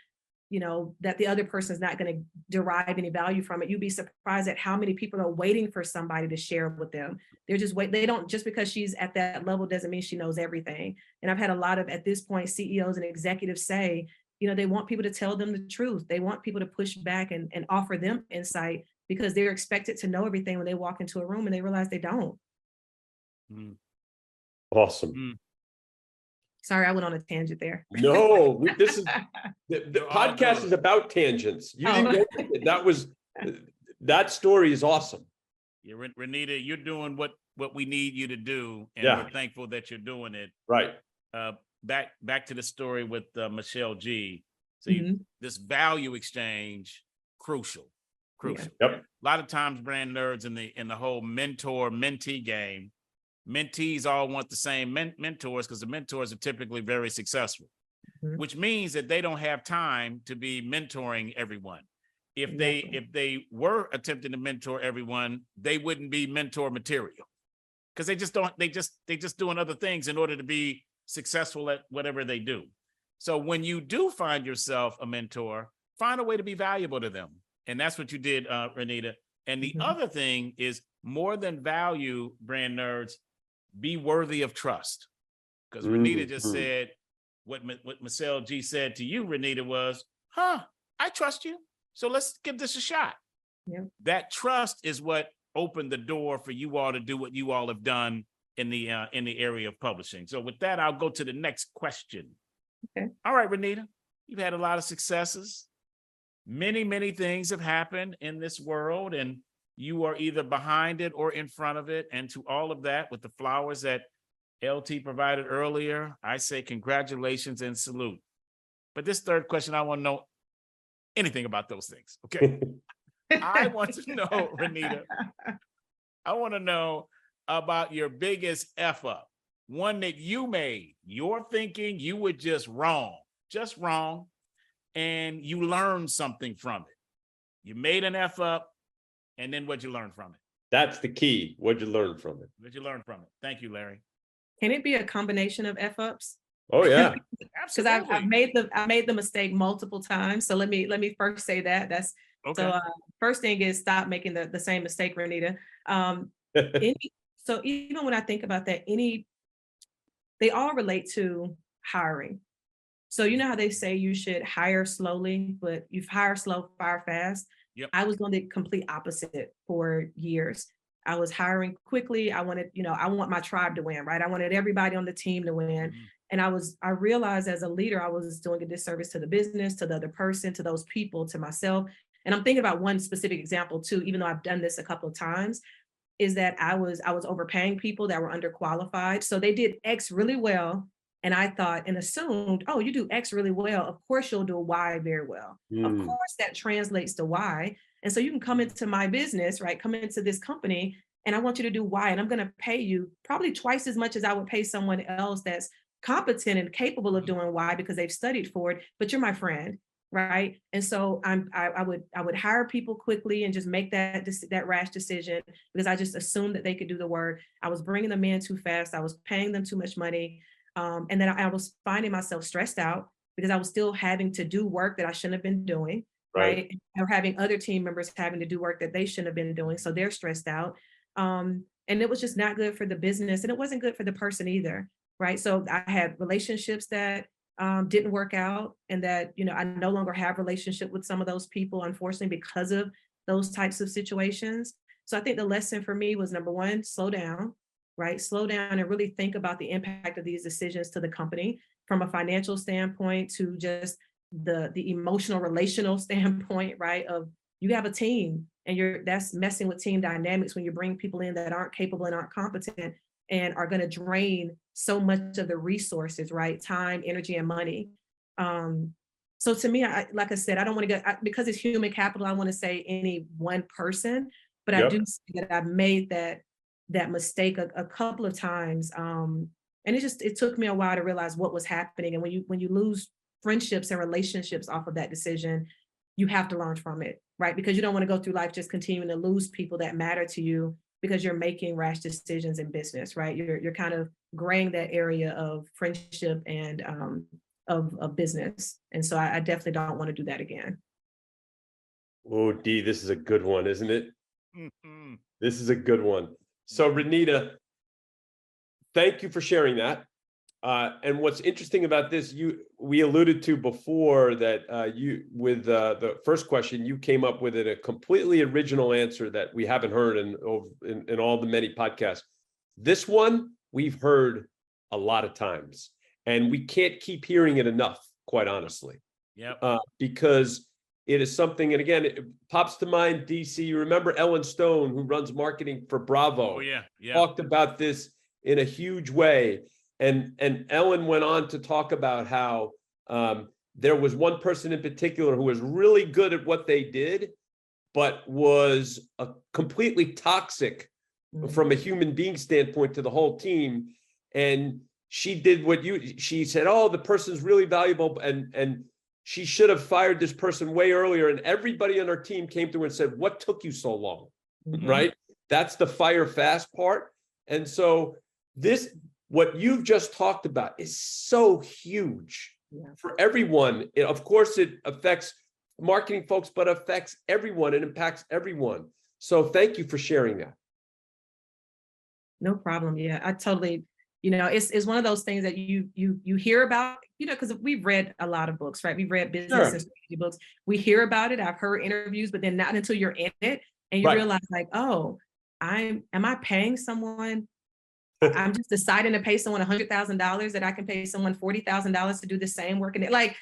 that the other person is not going to derive any value from it, you'd be surprised at how many people are waiting for somebody to share with them. They're just they don't, just because she's at that level doesn't mean she knows everything. And I've had a lot of, at this point, CEOs and executives say, they want people to tell them the truth. They want people to push back and offer them insight, because they're expected to know everything when they walk into a room and they realize they don't. Awesome. Sorry, I went on a tangent there. No, this is the podcast is about tangents. You didn't go, that story is awesome. Yeah, Renita, you're doing what we need you to do, and we're thankful that you're doing it. Right. Back to the story with Michelle G. So this value exchange, crucial. Yep. A lot of times, brand nerds in the whole mentor-mentee game, mentees all want the same mentors, because the mentors are typically very successful, which means that they don't have time to be mentoring everyone. If they were attempting to mentor everyone, they wouldn't be mentor material, because they just doing other things in order to be successful at whatever they do. So when you do find yourself a mentor, find a way to be valuable to them. And that's what you did, Renita. And the other thing is, more than value, brand nerds, be worthy of trust. Because Renita just said, what Michelle G said to you, Renita, was, I trust you. So let's give this a shot. Yeah. That trust is what opened the door for you all to do what you all have done in the area of publishing. So with that, I'll go to the next question. Okay. All right, Renita, you've had a lot of successes. Many, many things have happened in this world, and you are either behind it or in front of it. And to all of that, with the flowers that LT provided earlier, I say congratulations and salute. But this third question, I want to know anything about those things. Okay. I want to know, Renita, I want to know about your biggest F up, one that you made. You're thinking you were just wrong, and you learned something from it. You made an F up, and then what'd you learn from it? That's the key. What'd you learn from it? What'd you learn from it? Thank you, Larry. Can it be a combination of F ups? Oh, yeah. because I've made the mistake multiple times. So let me first say that. That's Okay. so first thing is stop making the same mistake, Renita. So even when I think about that, they all relate to hiring. So you know how they say you should hire slowly, but you hire slow, fire fast. Yep. I was going the complete opposite for years. I was hiring quickly. I wanted, I want my tribe to win, right? I wanted everybody on the team to win. Mhm. And I realized as a leader, I was doing a disservice to the business, to the other person, to those people, to myself. And I'm thinking about one specific example too, even though I've done this a couple of times, is that I was overpaying people that were underqualified. So they did X really well. And I thought and assumed, oh, you do X really well. Of course, you'll do Y very well. Of course, that translates to Y. And so you can come into my business, right? Come into this company, and I want you to do Y. And I'm going to pay you probably twice as much as I would pay someone else that's competent and capable of doing Y because they've studied for it. But you're my friend, right? And so I would hire people quickly and just make that rash decision because I just assumed that they could do the work. I was bringing them in too fast. I was paying them too much money. And then I was finding myself stressed out because I was still having to do work that I shouldn't have been doing, right? Or having other team members having to do work that they shouldn't have been doing. So they're stressed out. And it was just not good for the business, and it wasn't good for the person either, right? So I had relationships that didn't work out, and that, I no longer have relationship with some of those people, unfortunately, because of those types of situations. So I think the lesson for me was, number one, slow down, right? Slow down and really think about the impact of these decisions to the company from a financial standpoint to just the emotional, relational standpoint, right? Of you have a team and that's messing with team dynamics when you bring people in that aren't capable and aren't competent and are going to drain so much of the resources, right? Time, energy, and money. So to me, like I said, I don't want to get, because it's human capital, I want to say any one person, but I do see that I've made that mistake a couple of times. And it took me a while to realize what was happening. And when you lose friendships and relationships off of that decision, you have to learn from it, right? Because you don't want to go through life just continuing to lose people that matter to you because you're making rash decisions in business, right? You're kind of graying that area of friendship and of business. And so I definitely don't want to do that again. Oh, Dee, this is a good one, isn't it? Mhm. This is a good one. So Renita, thank you for sharing that. And what's interesting about this, we alluded to before that you, with the first question, you came up with a completely original answer that we haven't heard in all the many podcasts. This one we've heard a lot of times, and we can't keep hearing it enough, quite honestly. Yep. Because it is something, and again, it pops to mind, DC. You remember Ellen Stone, who runs marketing for Bravo? Oh yeah. Yeah. Talked about this in a huge way. And Ellen went on to talk about how there was one person in particular who was really good at what they did, but was completely toxic from a human being standpoint to the whole team. And she did she said, oh, the person's really valuable, and she should have fired this person way earlier. And everybody on our team came to her and said, what took you so long? Right? That's the fire fast part. And so what you've just talked about is so huge for everyone. Of course, it affects marketing folks, but affects everyone and impacts everyone. So thank you for sharing that. No problem. Yeah, I totally, it's one of those things that you hear about, because we've read a lot of books, right? We've read business and strategy books. We hear about it. I've heard interviews, but then not until you're in it and you realize like, oh, am I paying someone? I'm just deciding to pay someone $100,000 that I can pay someone $40,000 to do the same work. And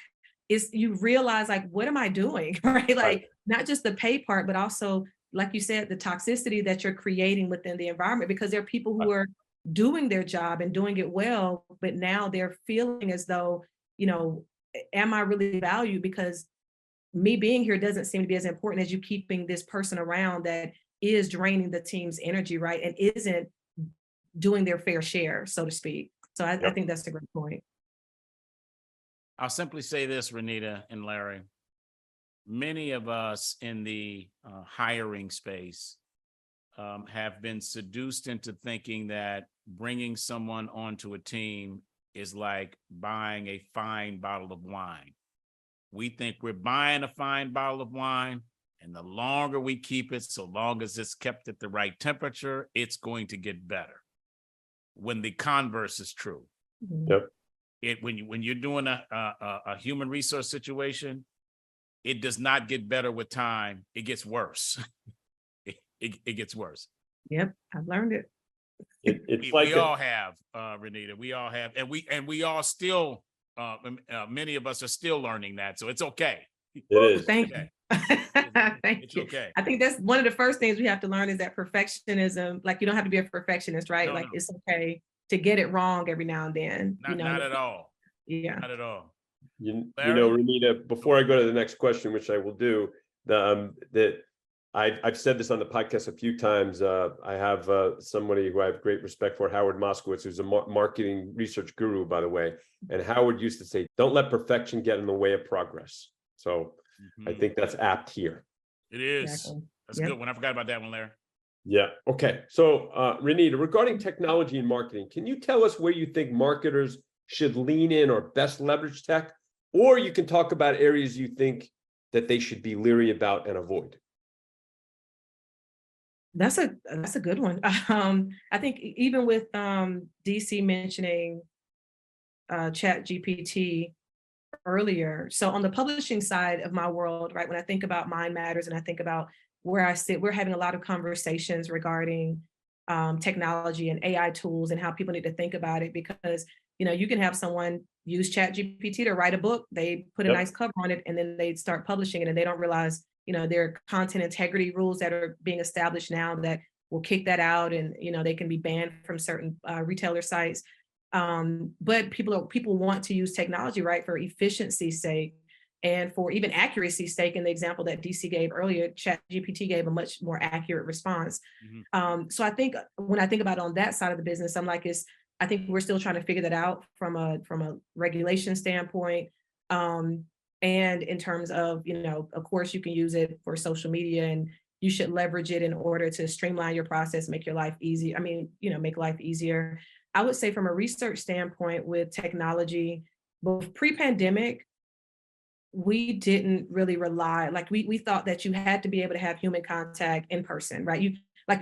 you realize like, what am I doing? Right? Like not just the pay part, but also, like you said, the toxicity that you're creating within the environment, because there are people who are doing their job and doing it well, but now they're feeling as though, am I really valued? Because me being here doesn't seem to be as important as you keeping this person around that is draining the team's energy, right? And isn't doing their fair share, so to speak. So I think that's a great point. I'll simply say this, Renita and Larry. Many of us in the hiring space have been seduced into thinking that bringing someone onto a team is like buying a fine bottle of wine. We think we're buying a fine bottle of wine, and the longer we keep it, so long as it's kept at the right temperature, it's going to get better. When the converse is true. Yep. When you're doing a human resource situation, it does not get better with time. It gets worse. It gets worse. Yep, I've learned it. We all have, Renita. We all have, and we all still. Many of us are still learning that, so it's okay. It is. Thank you. Thank It's you. okay. I think that's one of the first things we have to learn is that perfectionism. Like, you don't have to be a perfectionist, right? No, like no. It's okay to get it wrong every now and then. Not at all. Yeah. Not at all. You Larry? know, Renita, before I go to the next question, which I will do, that I've said this on the podcast a few times. I have somebody who I have great respect for, Howard Moskowitz, who's a marketing research guru, by the way. And Howard used to say, "Don't let perfection get in the way of progress." So I think that's apt here. It is. Exactly. That's a good one. I forgot about that one, Larry. Yeah. Okay. So, Renita, regarding technology and marketing, can you tell us where you think marketers should lean in or best leverage tech? Or you can talk about areas you think that they should be leery about and avoid. That's a good one. I think even with DC mentioning Chat GPT earlier. So on the publishing side of my world, right, when I think about Mind Matters and I think about where I sit, we're having a lot of conversations regarding technology and AI tools and how people need to think about it, because you can have someone use Chat GPT to write a book, they put a nice cover on it, and then they start publishing it, and they don't realize there are content integrity rules that are being established now that will kick that out, and they can be banned from certain retailer sites. But people want to use technology, right, for efficiency's sake and for even accuracy's sake. In the example that DC gave earlier, ChatGPT gave a much more accurate response. So I think when I think about it on that side of the business, I think we're still trying to figure that out from a regulation standpoint. And in terms of, of course, you can use it for social media, and you should leverage it in order to streamline your process, make your life easy. Make life easier. I would say from a research standpoint with technology, both pre-pandemic, we didn't really rely, we thought that you had to be able to have human contact in person, right?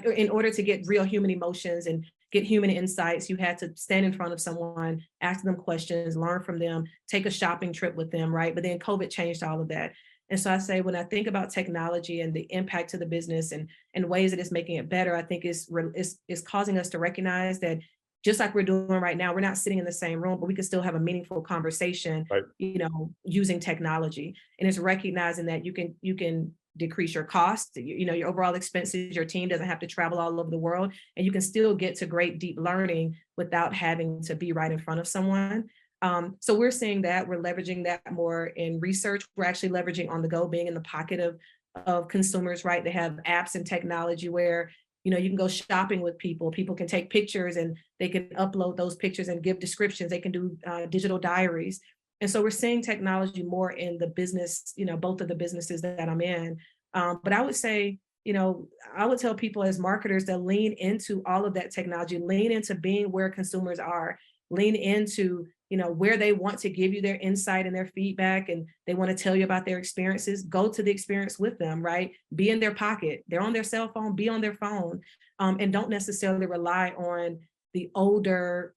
In order to get real human emotions and get human insights, you had to stand in front of someone, ask them questions, learn from them, take a shopping trip with them, right? But then COVID changed all of that. And so I say, when I think about technology and the impact to the business and ways that it's making it better, I think it's causing us to recognize that just like we're doing right now, we're not sitting in the same room, but we can still have a meaningful conversation, right, using technology. And it's recognizing that you can decrease your costs, your overall expenses, your team doesn't have to travel all over the world, and you can still get to great deep learning without having to be right in front of someone. So we're seeing that we're leveraging that more in research. We're actually leveraging on the go, being in the pocket of consumers, right? They have apps and technology where you can go shopping with people. People can take pictures and they can upload those pictures and give descriptions. They can do digital diaries. And so we're seeing technology more in the business, both of the businesses that I'm in. But I would say, I would tell people as marketers to lean into all of that technology, lean into being where consumers are, lean into, where they want to give you their insight and their feedback, and they want to tell you about their experiences. Go to the experience with them, right? Be in their pocket. They're on their cell phone, be on their phone, and don't necessarily rely on the older,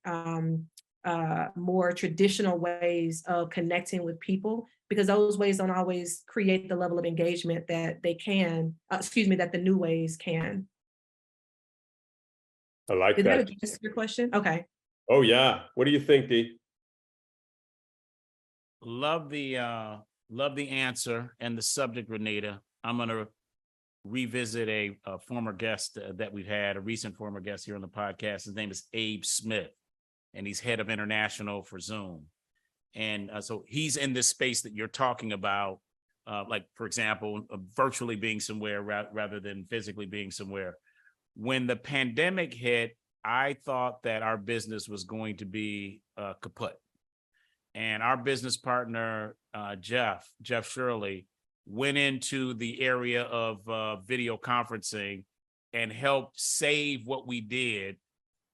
more traditional ways of connecting with people, because those ways don't always create the level of engagement that they can, that the new ways can. I like Did that. that address your question? Okay. Oh yeah. What do you think, Dee? Love the answer and the subject, Renita. I'm going to revisit a former guest that we've had, a recent former guest here on the podcast. His name is Abe Smith, and he's head of international for Zoom. And so he's in this space that you're talking about, like, for example, virtually being somewhere rather than physically being somewhere. When the pandemic hit, I thought that our business was going to be kaput. And our business partner, Jeff Shirley, went into the area of video conferencing and helped save what we did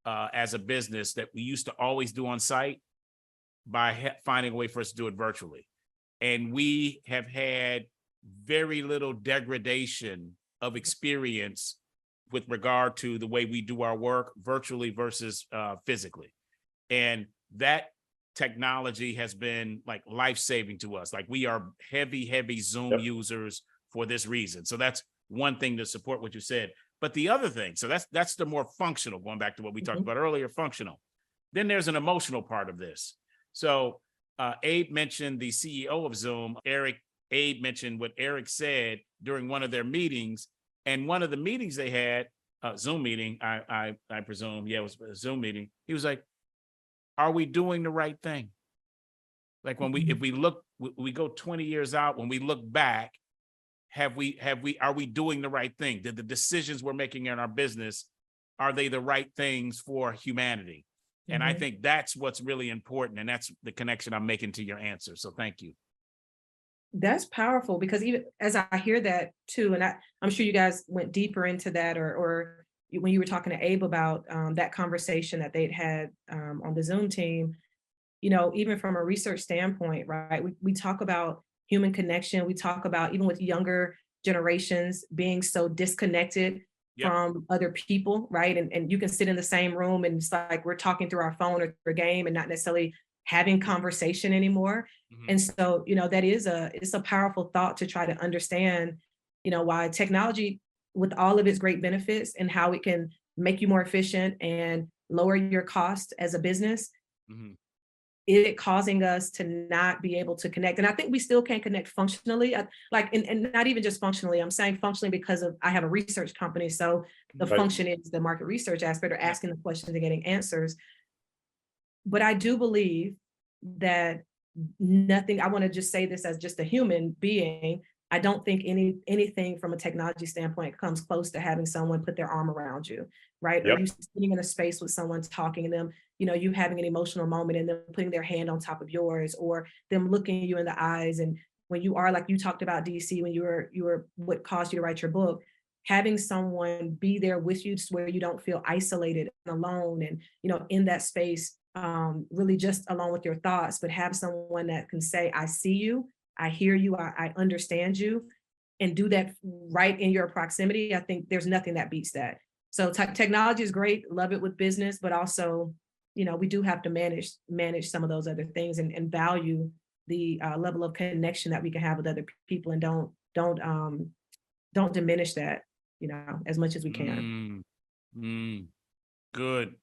as a business that we used to always do on site. by finding a way for us to do it virtually. And we have had very little degradation of experience with regard to the way we do our work virtually versus physically. And that technology has been like life-saving to us. Like we are heavy Zoom users for this reason. So that's one thing to support what you said. But the other thing, so that's the more functional, going back to what we talked about earlier, functional. Then there's an emotional part of this. So Abe mentioned the CEO of Zoom. Abe mentioned what Eric said during one of their meetings. And one of the meetings they had, Zoom meeting, I presume, it was a Zoom meeting. He was like, are we doing the right thing? Like when if we look, we go 20 years out, when we look back, are we doing the right thing? Did the decisions we're making in our business, are they the right things for humanity? And I think that's what's really important. And that's the connection I'm making to your answer. So thank you. That's powerful, because even as I hear that too, and I'm sure you guys went deeper into that, or when you were talking to Abe about that conversation that they'd had on the Zoom team, you know, even from a research standpoint, right? We talk about human connection. We talk about, even with younger generations, being so disconnected from other people, right? And you can sit in the same room and it's like we're talking through our phone or through a game and not necessarily having conversation anymore. And so, you know, it's a powerful thought to try to understand, you know, why technology, with all of its great benefits and how it can make you more efficient and lower your cost as a business, is it causing us to not be able to connect? And I think we still can connect functionally, and not even just functionally. I'm saying functionally because I have a research company. So the function is the market research aspect, or asking the questions and getting answers. But I do believe that I want to just say this as just a human being, I don't think anything from a technology standpoint comes close to having someone put their arm around you, right? Or you sitting in a space with someone, talking to them, you know, you having an emotional moment and them putting their hand on top of yours, or them looking you in the eyes. And when you are, like you talked about, DC, when you were what caused you to write your book, having someone be there with you to where you don't feel isolated and alone, and, you know, in that space, really just alone with your thoughts, but have someone that can say, I see you, I hear you, I understand you, and do that right in your proximity. I think there's nothing that beats that. So technology is great, love it with business, but also, you know, we do have to manage some of those other things, and value the level of connection that we can have with other people, and don't diminish that, you know, as much as we can. Good.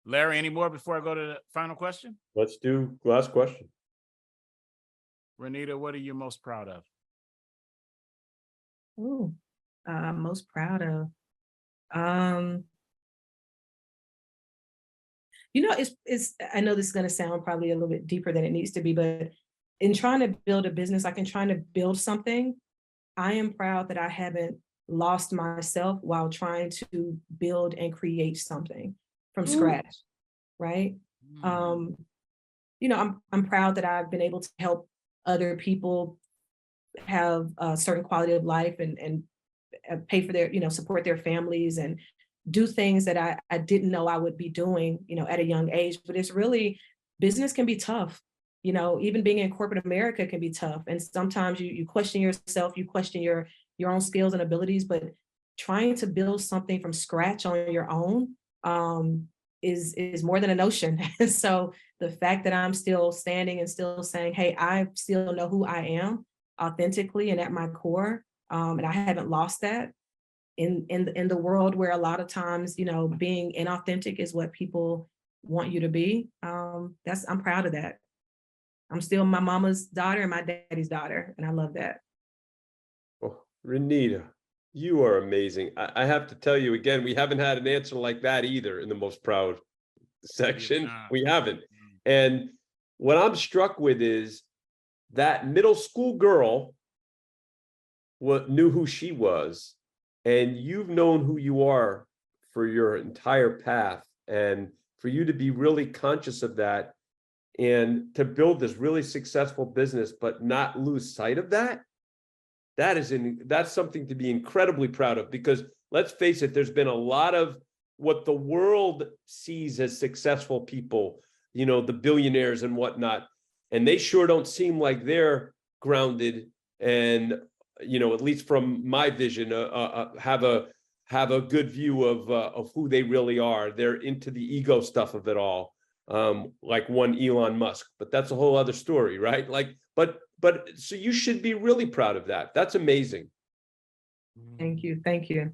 Larry, any more before I go to the final question? Let's do last question. Renita, what are you most proud of? Most proud of. You know, it's I know this is going to sound probably a little bit deeper than it needs to be, but in trying to build a business, like in trying to build something, I am proud that I haven't lost myself while trying to build and create something from scratch, right? You know, I'm proud that I've been able to help other people have a certain quality of life, and pay for their, you know, support their families, and do things that I didn't know I would be doing, you know, at a young age. But it's really, business can be tough. You know, even being in corporate America can be tough. And sometimes you question yourself, you question your own skills and abilities, but trying to build something from scratch on your own is more than a notion. So the fact that I'm still standing and still saying, hey, I still know who I am authentically and at my core, and I haven't lost that in the world where a lot of times, you know, being inauthentic is what people want you to be. I'm proud of that. I'm still my mama's daughter and my daddy's daughter, and I love that. Oh, Renita, you are amazing. I have to tell you again, we haven't had an answer like that either in the most proud section. We haven't. And what I'm struck with is that middle school girl knew who she was, and you've known who you are for your entire path, and for you to be really conscious of that and to build this really successful business, but not lose sight of that. That's something to be incredibly proud of, because let's face it, there's been a lot of what the world sees as successful people, you know, the billionaires and whatnot, and they sure don't seem like they're grounded and, you know, at least from my vision, have a good view of who they really are. They're into the ego stuff of it all, like one Elon Musk, but that's a whole other story, right? Like, but so you should be really proud of that. That's amazing. Thank you. Thank you.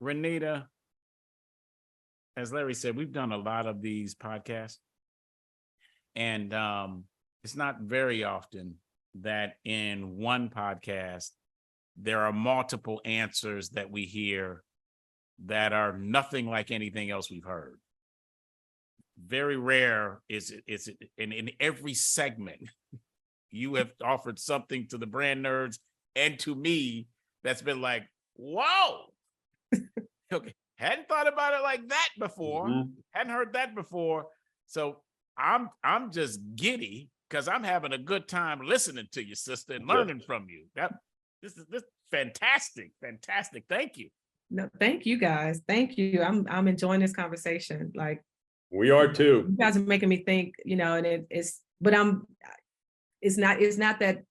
Renita, as Larry said, we've done a lot of these podcasts, and it's not very often that in one podcast there are multiple answers that we hear that are nothing like anything else we've heard. Very rare is it in every segment you have offered something to the brand nerds and to me that's been like, whoa. Okay, hadn't thought about it like that before. Hadn't heard that before. So I'm just giddy because I'm having a good time listening to you, sister, and learning from you. This is fantastic. Thank you. No, thank you guys. Thank you. I'm enjoying this conversation. Like, we are too. You guys are making me think, you know, and it's not that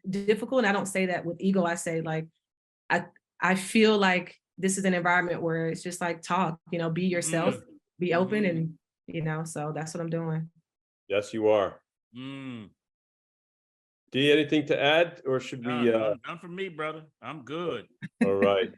difficult. And I don't say that with ego. I say like, I feel like this is an environment where it's just like talk, you know, be yourself, be open, and, you know, so that's what I'm doing. Yes, you are. D, anything to add, or should we? None for me, brother. I'm good. All right.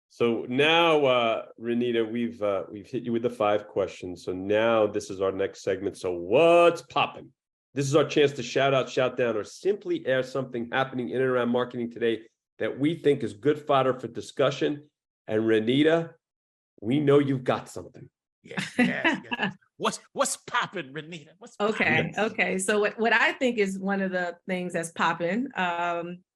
So now, Renita, we've hit you with the 5 questions. So now this is our next segment. So what's popping? This is our chance to shout out, shout down, or simply air something happening in and around marketing today that we think is good fodder for discussion. And Renita, we know you've got something. Yes. What's popping, Renita? What's poppin'? Okay. So what I think is one of the things that's popping,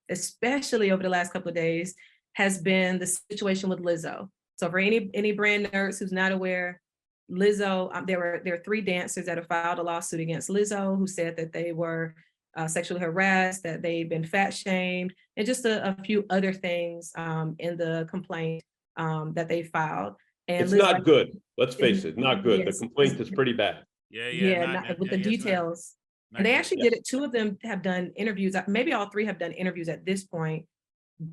especially over the last couple of days, has been the situation with Lizzo. So for any brand nerds who's not aware, Lizzo, there are 3 dancers that have filed a lawsuit against Lizzo who said that they were sexually harassed, that they've been fat shamed, and just a few other things in the complaint that they filed. And It's Lizzo, not good. Let's face it, not good. Yes. The complaint is pretty bad. With the details. And they actually did it. 2 of them have done interviews. Maybe all 3 have done interviews at this point,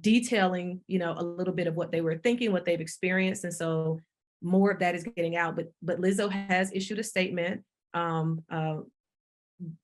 detailing, you know, a little bit of what they were thinking, what they've experienced. And so more of that is getting out. But Lizzo has issued a statement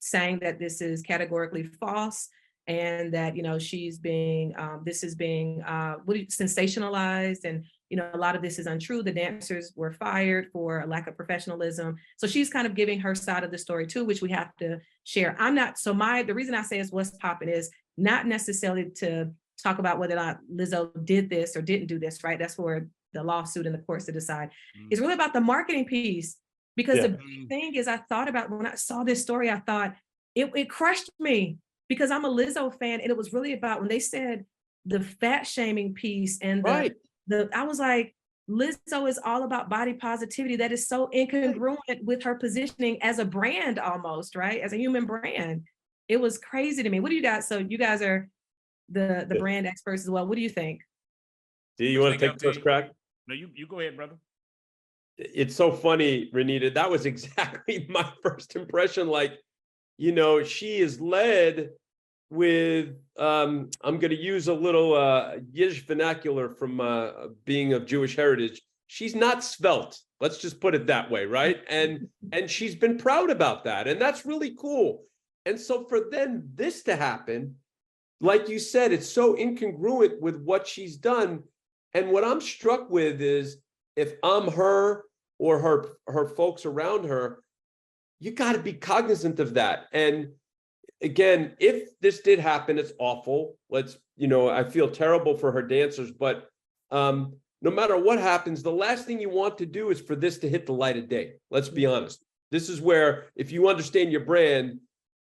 saying that this is categorically false, and that, you know, she's being this is being sensationalized, and, you know, a lot of this is untrue. The dancers were fired for a lack of professionalism. So she's kind of giving her side of the story too, which we have to share. The reason I say is what's popping is not necessarily to talk about whether or not Lizzo did this or didn't do this, right? That's for the lawsuit and the courts to decide. It's really about the marketing piece, because the big thing is, I thought about when I saw this story, I thought it crushed me, because I'm a Lizzo fan, and it was really about when they said the fat shaming piece and I was like, Lizzo is all about body positivity. That is so incongruent with her positioning as a brand, almost, right? As a human brand. It was crazy to me. What do you guys? So you guys are the brand experts as well. What do you think? Do you want to take the first crack? No, you go ahead, brother. It's so funny, Renita. That was exactly my first impression. Like, you know, she is led with, I'm going to use a little Yiddish vernacular from being of Jewish heritage. She's not svelte. Let's just put it that way, right? And she's been proud about that. And that's really cool. And so for then this to happen, like you said, it's so incongruent with what she's done. And what I'm struck with is, if I'm her or her folks around her, you got to be cognizant of that. And again, if this did happen, it's awful. I feel terrible for her dancers, but no matter what happens, the last thing you want to do is for this to hit the light of day. Let's be honest. This is where, if you understand your brand,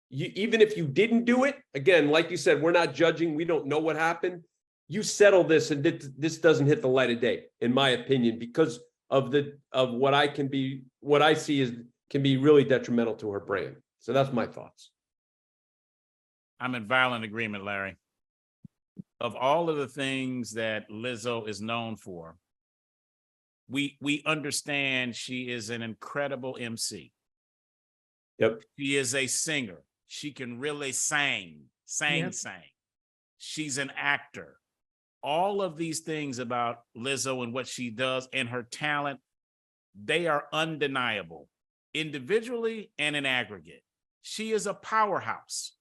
even if you didn't do it, again, like you said, we're not judging. We don't know what happened. You settle this, and this doesn't hit the light of day, in my opinion, because of what I see can be really detrimental to her brand. So that's my thoughts. I'm in violent agreement, Larry. of all of the things that Lizzo is known for, we understand she is an incredible MC. Yep. She is a singer. She can really sing. She's an actor. All of these things about Lizzo and what she does and her talent, they are undeniable, individually and in aggregate. She is a powerhouse.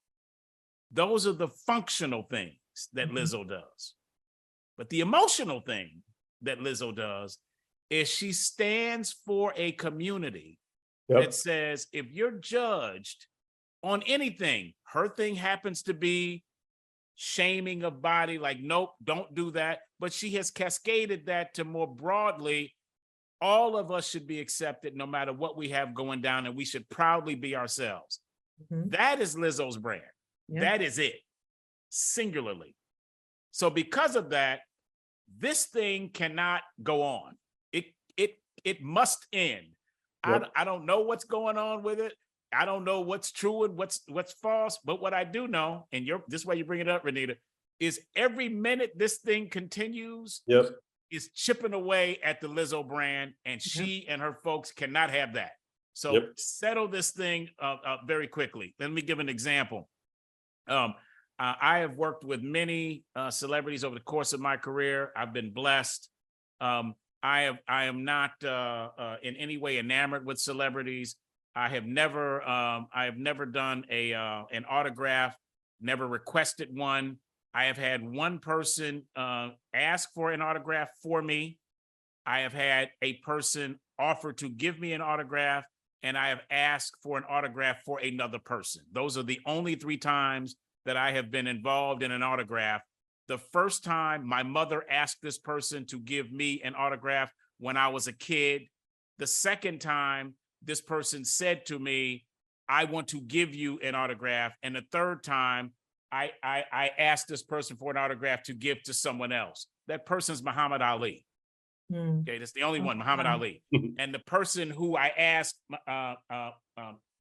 Those are the functional things that Lizzo does. But the emotional thing that Lizzo does is she stands for a community that says, if you're judged on anything, her thing happens to be shaming of body, like, nope, don't do that. But she has cascaded that to more broadly, all of us should be accepted no matter what we have going down, and we should proudly be ourselves. That is Lizzo's brand. That is it, singularly. So because of that, this thing cannot go on. It must end. I don't know what's going on with it. I don't know what's true and what's false. But what I do know, and this way you bring it up, Renita, is every minute this thing continues, is chipping away at the Lizzo brand, and she and her folks cannot have that. So settle this thing very quickly. Let me give an example. I have worked with many celebrities over the course of my career. I've been blessed. I am not in any way enamored with celebrities. I have never done an autograph, never requested one. I have had one person ask for an autograph for me. I have had a person offer to give me an autograph, and I have asked for an autograph for another person. Those are the only 3 times that I have been involved in an autograph. The first time, my mother asked this person to give me an autograph when I was a kid. The second time, this person said to me, I want to give you an autograph. And the third time, I asked this person for an autograph to give to someone else. That person's Muhammad Ali. Okay, that's the only one, Muhammad Ali. And the person who I asked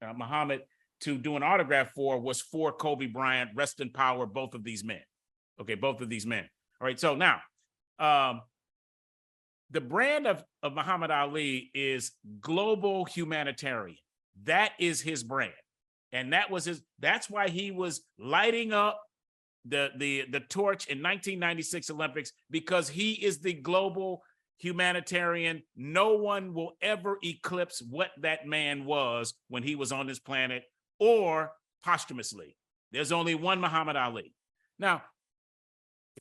Muhammad to do an autograph for was for Kobe Bryant. Rest in power, both of these men. Okay, both of these men. All right, so now, the brand of Muhammad Ali is global humanitarian. That is his brand. And that's why he was lighting up the torch in 1996 Olympics, because he is the global humanitarian. No one will ever eclipse what that man was when he was on this planet, or posthumously. There's only one Muhammad Ali. Now,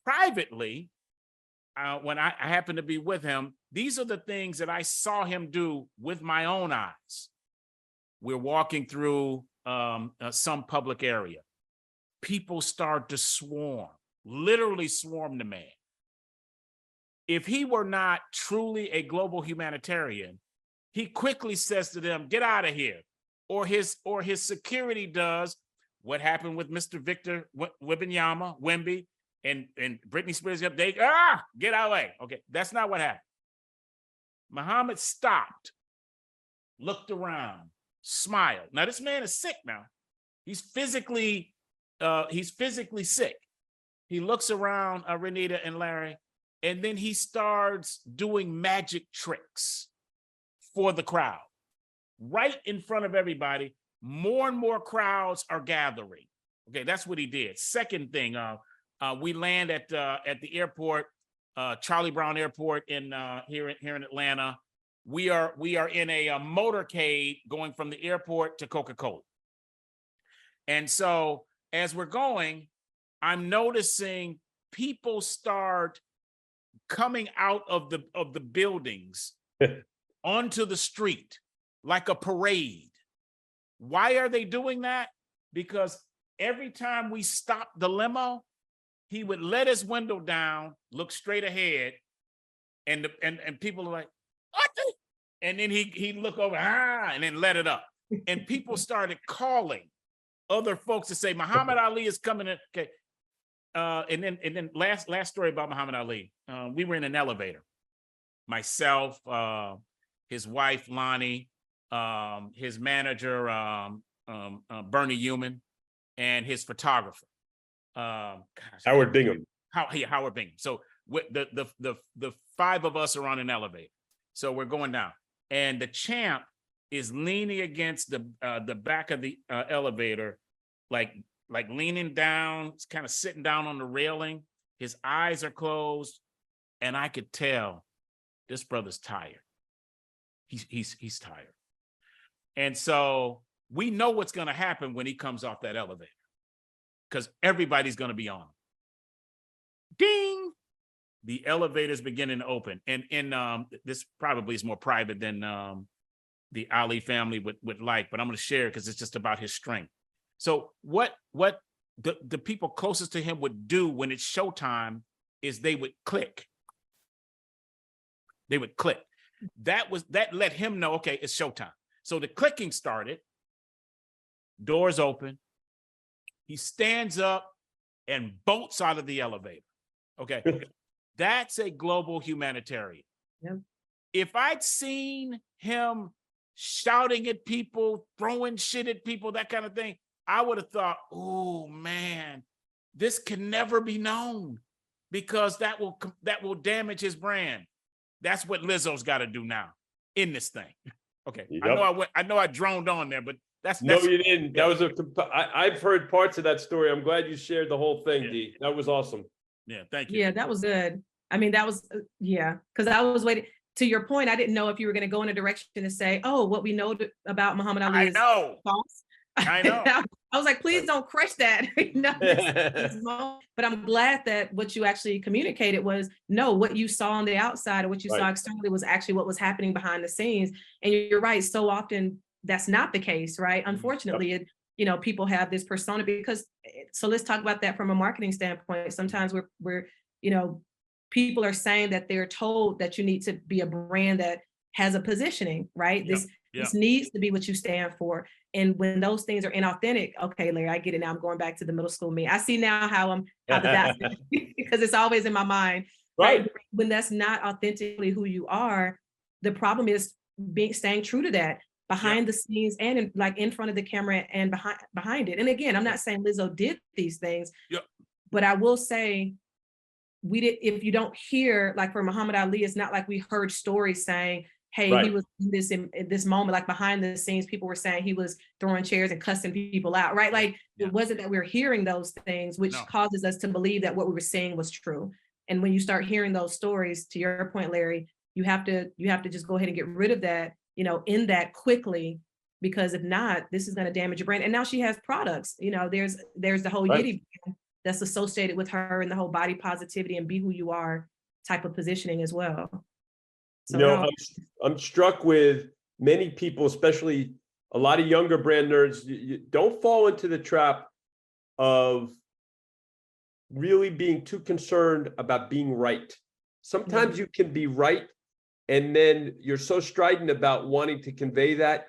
privately, when I happened to be with him, these are the things that I saw him do with my own eyes. We're walking through some public area. People start to swarm, literally swarm the man. If he were not truly a global humanitarian, he quickly says to them, get out of here. Or his security does what happened with Mr. Victor Wemby, and Britney Spears, they get out of the way. Okay, that's not what happened. Muhammad stopped, looked around, smiled. Now this man is sick now. He's physically sick. He looks around, Renita and Larry, and then he starts doing magic tricks for the crowd. Right in front of everybody, more and more crowds are gathering. Okay, that's what he did. Second thing, we land at the airport, Charlie Brown Airport here in Atlanta. We are in a motorcade going from the airport to Coca-Cola. And so as we're going, I'm noticing people start coming out of the buildings onto the street like a parade. Why are they doing that? Because every time we stopped the limo, he would let his window down, look straight ahead, and people are like, what? And then he'd look over, and then let it up. And people started calling other folks to say, Muhammad Ali is coming in. Okay. And then last story about Muhammad Ali. We were in an elevator. Myself, his wife, Lonnie, his manager, Bernie Human, and his photographer. Howard Bingham. Howard Bingham. So the five of us are on an elevator. So we're going down, and the champ is leaning against the back of the elevator, like leaning down, kind of sitting down on the railing. His eyes are closed, and I could tell this brother's tired. He's tired. And so we know what's going to happen when he comes off that elevator, because everybody's going to be on him. Ding! The elevator's beginning to open. And this probably is more private than the Ali family would like, but I'm going to share because it's just about his strength. So what the people closest to him would do when it's showtime is they would click. They would click. That let him know, okay, it's showtime. So the clicking started, doors open, he stands up and bolts out of the elevator. Okay. That's a global humanitarian. Yep. If I'd seen him shouting at people, throwing shit at people, that kind of thing, I would have thought, oh man, this can never be known, because that will damage his brand. That's what Lizzo's got to do now in this thing. Okay. Yep. I know I droned on there, but that's no, you didn't. That was I've heard parts of that story. I'm glad you shared the whole thing, D. That was awesome. Yeah, thank you. Yeah, that was good. I mean, that was, because I was waiting. To your point, I didn't know if you were going to go in a direction to say, oh, what we know about Muhammad Ali is false. I know. I was like, please don't crush that. But I'm glad that what you actually communicated was, no, what you saw on the outside or what you saw externally was actually what was happening behind the scenes. And you're right. So often that's not the case, right? Unfortunately, people have this persona so let's talk about that from a marketing standpoint. Sometimes we're people are saying that they're told that you need to be a brand that has a positioning, right? This needs to be what you stand for. And when those things are inauthentic, okay, Larry, I get it now. I'm going back to the middle school me. I see now how the dots, because it's always in my mind, right? When that's not authentically who you are, the problem is staying true to that behind the scenes and in front of the camera and behind it. And again, I'm not saying Lizzo did these things, but I will say if you don't hear, like for Muhammad Ali, it's not like we heard stories saying, hey, he was in this moment, like behind the scenes, people were saying he was throwing chairs and cussing people out, right? Like it wasn't that we were hearing those things, which causes us to believe that what we were saying was true. And when you start hearing those stories, to your point, Larry, you have to just go ahead and get rid of that, in that quickly, because if not, this is going to damage your brand. And now she has products, there's the whole Yitty brand that's associated with her and the whole body positivity and be who you are type of positioning as well. So I'm struck with many people, especially a lot of younger brand nerds. You don't fall into the trap of really being too concerned about being right. Sometimes you can be right, and then you're so strident about wanting to convey that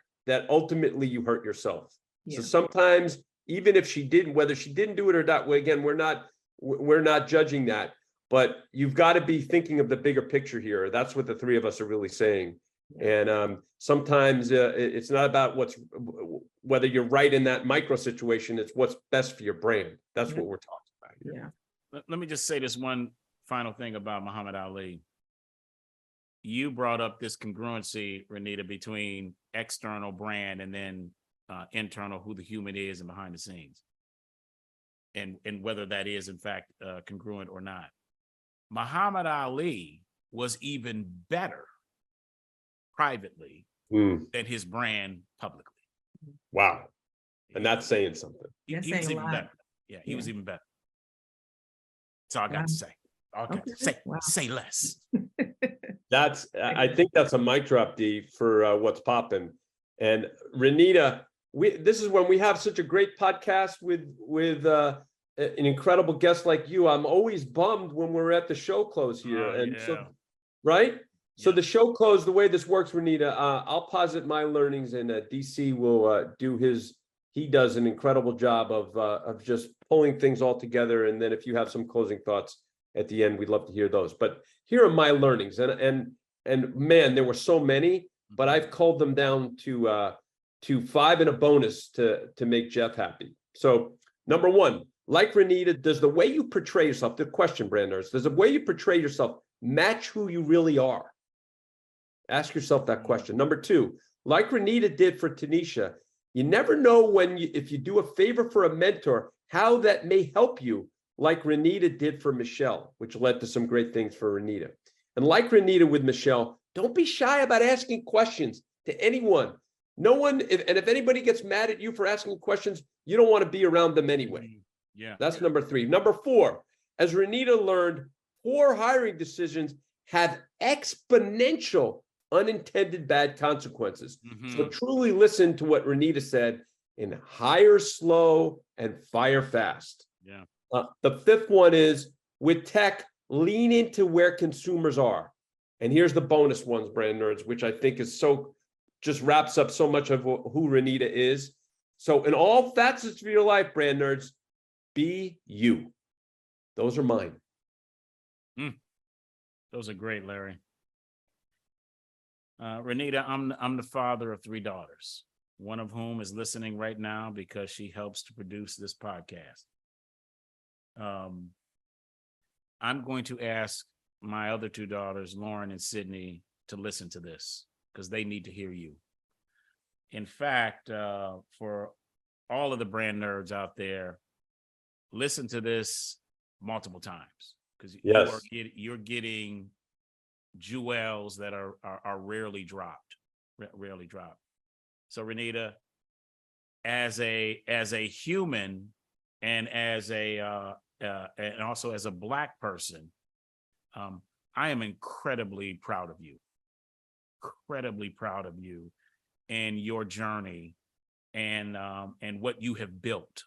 ultimately you hurt yourself. So sometimes, even if whether she didn't do it or not, again, we're not judging that. But you've got to be thinking of the bigger picture here. That's what the three of us are really saying. And sometimes it's not about whether you're right in that micro situation. It's what's best for your brand. That's what we're talking about here. Let me just say this one final thing about Muhammad Ali. You brought up this congruency, Renita, between external brand and then internal, who the human is and behind the scenes, and whether that is in fact congruent or not. Muhammad Ali was even better privately than his brand publicly. Wow. And that's saying something. He was even better. Yeah, he was even better. That's all I got to say. Say less. I think that's a mic drop, D, for what's popping. And Renita, this is when we have such a great podcast with an incredible guest like you. I'm always bummed when we're at the show close here. So the show close, the way this works, Renita, I'll posit my learnings, and DC will do his. He does an incredible job of just pulling things all together. And then if you have some closing thoughts at the end, we'd love to hear those. But here are my learnings, and man, there were so many, but I've culled them down to 5 and a bonus to make Jeff happy. So number one, like Renita, does the way you portray yourself, the question, brand nerds, does the way you portray yourself match who you really are? Ask yourself that question. Number two, like Renita did for Tanisha, you never know if you do a favor for a mentor, how that may help you, like Renita did for Michelle, which led to some great things for Renita. And like Renita with Michelle, don't be shy about asking questions to anyone. No one, if anybody gets mad at you for asking questions, you don't want to be around them anyway. Yeah. That's number three. Number four, as Renita learned, poor hiring decisions have exponential unintended bad consequences. So truly listen to what Renita said in hire slow and fire fast. Yeah. The fifth one is with tech, lean into where consumers are. And here's the bonus ones, brand nerds, which I think is just wraps up so much of who Renita is. So in all facets of your life, brand nerds, be you. Those are mine. Those are great, Larry. Renita, I'm the father of 3 daughters, one of whom is listening right now because she helps to produce this podcast. I'm going to ask my other 2 daughters, Lauren and Sydney, to listen to this because they need to hear you. In fact, for all of the brand nerds out there, listen to this multiple times because you're getting jew-els that are rarely dropped. So Renita, as a human and as and also as a Black person, I am incredibly proud of you and your journey and what you have built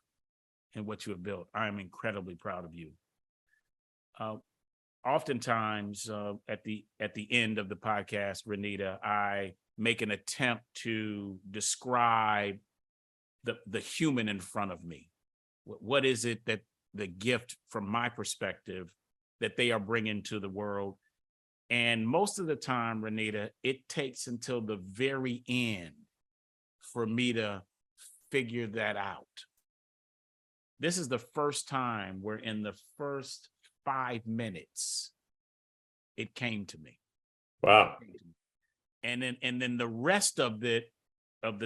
I am incredibly proud of you. Oftentimes at the end of the podcast, Renita, I make an attempt to describe the human in front of me. What is it that the gift from my perspective that they are bringing to the world? And most of the time, Renita, it takes until the very end for me to figure that out. This is the first time where in the first 5 minutes, it came to me. Wow. And then the rest of the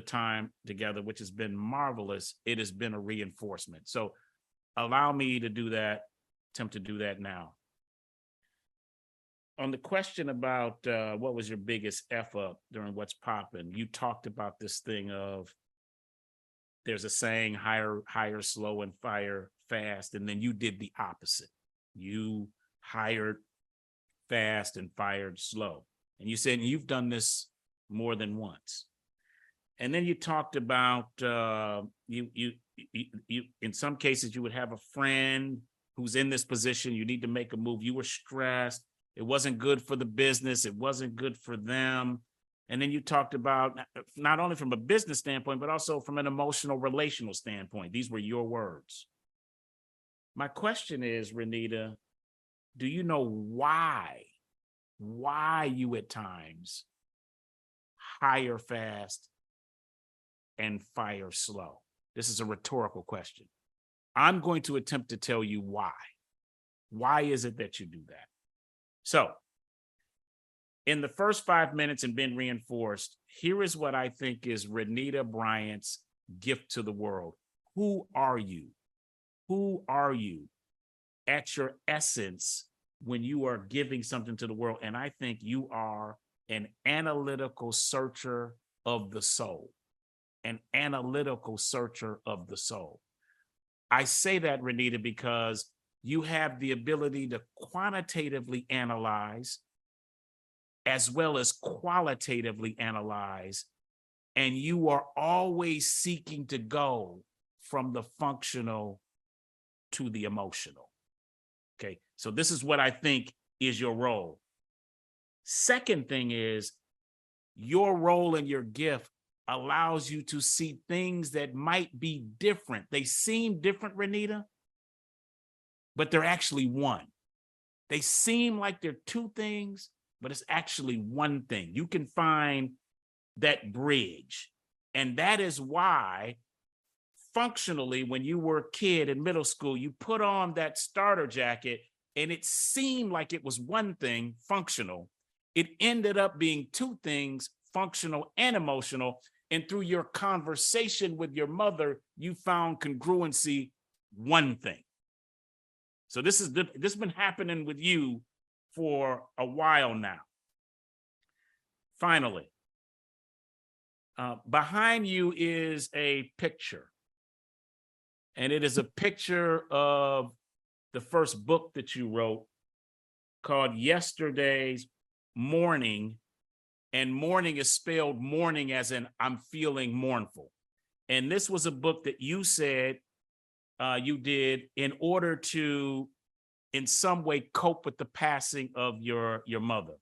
time together, which has been marvelous, it has been a reinforcement. So allow me to do that, attempt to do that now. On the question about what was your biggest F up during What's Poppin', you talked about this thing of there's a saying, hire slow and fire fast, and then you did the opposite. You hired fast and fired slow. And you said you've done this more than once. And then you talked about you in some cases you would have a friend who's in this position, you need to make a move, you were stressed, it wasn't good for the business, it wasn't good for them. And then you talked about not only from a business standpoint, but also from an emotional, relational standpoint. These were your words. My question is, Renita, do you know why you at times hire fast and fire slow? This is a rhetorical question. I'm going to attempt to tell you why. Why is it that you do that? So, in the first 5 minutes and been reinforced, here is what I think is Renita Bryant's gift to the world. Who are you? Who are you at your essence when you are giving something to the world? And I think you are an analytical searcher of the soul. An analytical searcher of the soul. I say that, Renita, because you have the ability to quantitatively analyze as well as qualitatively analyze, and you are always seeking to go from the functional to the emotional. Okay, so this is what I think is your role. Second thing is your role and your gift allows you to see things that might be different. They seem different, Renita, but they're actually one. They seem like they're two things, but it's actually one thing. You can find that bridge. And that is why functionally, when you were a kid in middle school, you put on that starter jacket and it seemed like it was one thing, functional. It ended up being two things, functional and emotional. And through your conversation with your mother, you found congruency, one thing. So this has been happening with you for a while now. Finally, behind you is a picture. And it is a picture of the first book that you wrote called Yesterday's Morning. And morning is spelled mourning as in I'm feeling mournful. And this was a book that you said you did in order to, in some way, cope with the passing of your mother.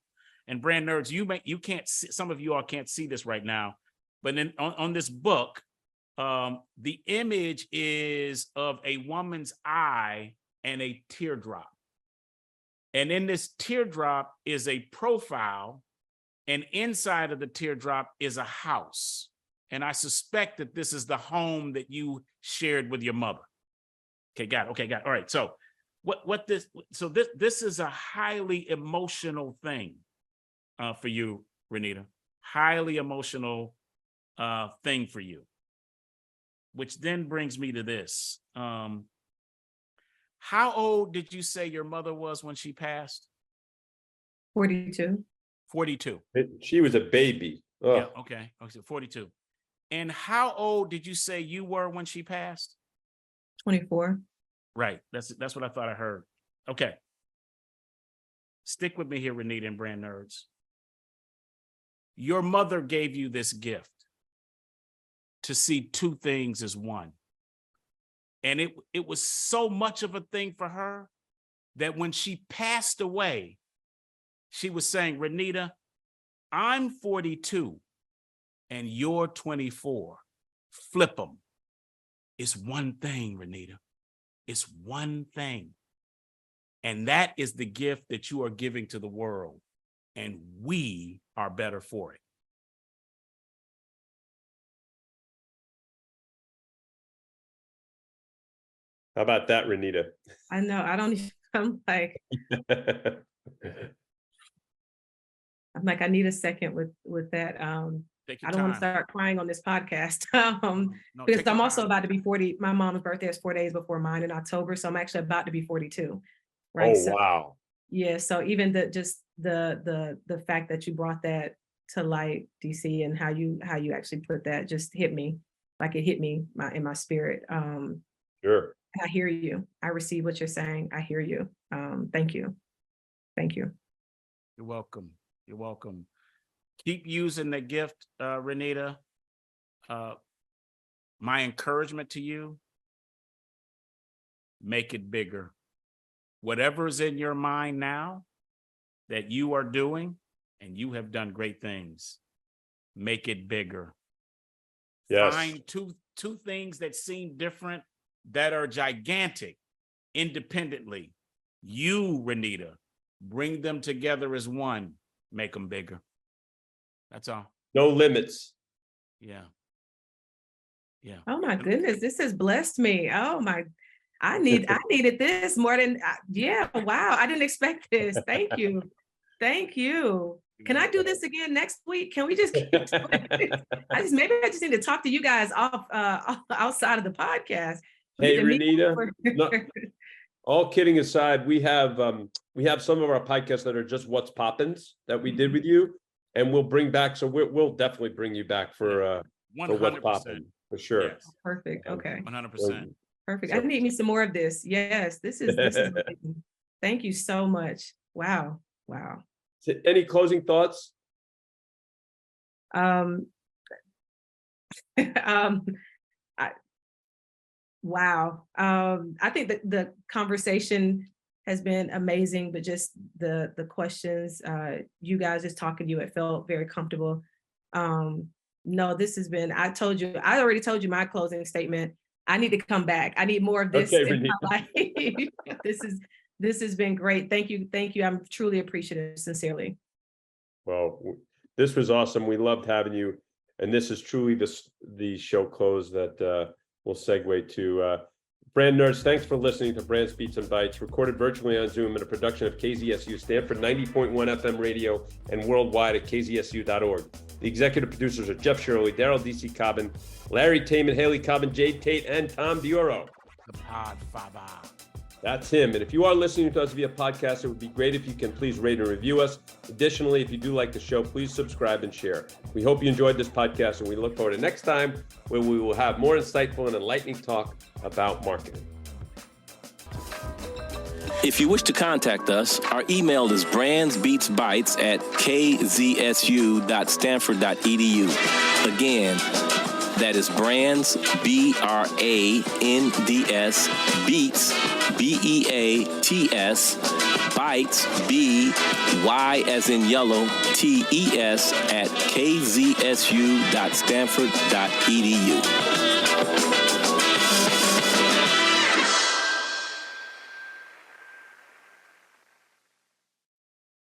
And brand nerds, you can't see, some of you all can't see this right now, but on this book, the image is of a woman's eye and a teardrop. And in this teardrop is a profile, and inside of the teardrop is a house. And I suspect that this is the home that you shared with your mother. Okay, got it. Okay, got it. All right. So this is a highly emotional thing for you, Renita. Highly emotional thing for you. Which then brings me to this. How old did you say your mother was when she passed? 42. 42. She was a baby. Oh. Yeah, okay. 42. And how old did you say you were when she passed? 24. Right. That's what I thought I heard. Okay. Stick with me here, Renita and Brand Nerds. Your mother gave you this gift to see two things as one. And it was so much of a thing for her that when she passed away, she was saying, Renita, I'm 42 and you're 24. Flip them. It's one thing, Renita. It's one thing. And that is the gift that you are giving to the world. And we are better for it. How about that, Renita? I know. I'm like, I need a second with that. I don't want to start crying on this podcast because I'm also about to be 40. My mom's birthday is 4 days before mine in October. So I'm actually about to be 42. Right. Oh, wow. Yeah. So even the fact that you brought that to light, DC, and how you actually put that just hit me. Like it hit me in my spirit. Sure. I hear you. I receive what you're saying. I hear you. Thank you. Thank you. You're welcome. You're welcome. Keep using the gift, Renita. My encouragement to you, make it bigger. Whatever's in your mind now that you are doing, and you have done great things, make it bigger. Yes. Find two things that seem different that are gigantic independently. You, Renita, bring them together as one, make them bigger. That's all. No limits. Yeah. Yeah. Oh my goodness, this has blessed me. Oh my, I needed this more than, yeah, wow. I didn't expect this. Thank you. Thank you. Can I do this again next week? Can we just keep maybe I just need to talk to you guys off outside of the podcast. Hey, Renita, all kidding aside, we have some of our podcasts that are just what's poppins that we did with you, and we'll bring back. So we'll definitely bring you back for what's poppin' for sure. Yes. Perfect. Okay. 100%. Perfect. I need me some more of this. Yes, this is amazing. Thank you so much. Wow. Wow. Any closing thoughts? Wow. I think that the conversation has been amazing, but just the questions, you guys just talking to you, it felt very comfortable. No, this has been, I already told you my closing statement. I need to come back. I need more of this in my life. This has been great. Thank you. Thank you. I'm truly appreciative, sincerely. Well, this was awesome. We loved having you. And this is truly the show close that we'll segue to Brand Nerds. Thanks for listening to Brands, Beats, and Bites, recorded virtually on Zoom in a production of KZSU, Stanford 90.1 FM radio, and worldwide at kzsu.org. The executive producers are Jeff Shirley, Daryl D.C. Cobbin, Larry Taman, Haley Cobbin, Jade Tate, and Tom Dioro. The Podfather. That's him. And if you are listening to us via podcast, it would be great if you can please rate and review us. Additionally, if you do like the show, please subscribe and share. We hope you enjoyed this podcast, and we look forward to next time where we will have more insightful and enlightening talk about marketing. If you wish to contact us, our email is brandsbeatsbites@kzsu.stanford.edu. Again, that is brands, BRANDS, beats, BEATS, bites, BY as in yellow, TES @kzsu.stanford.edu.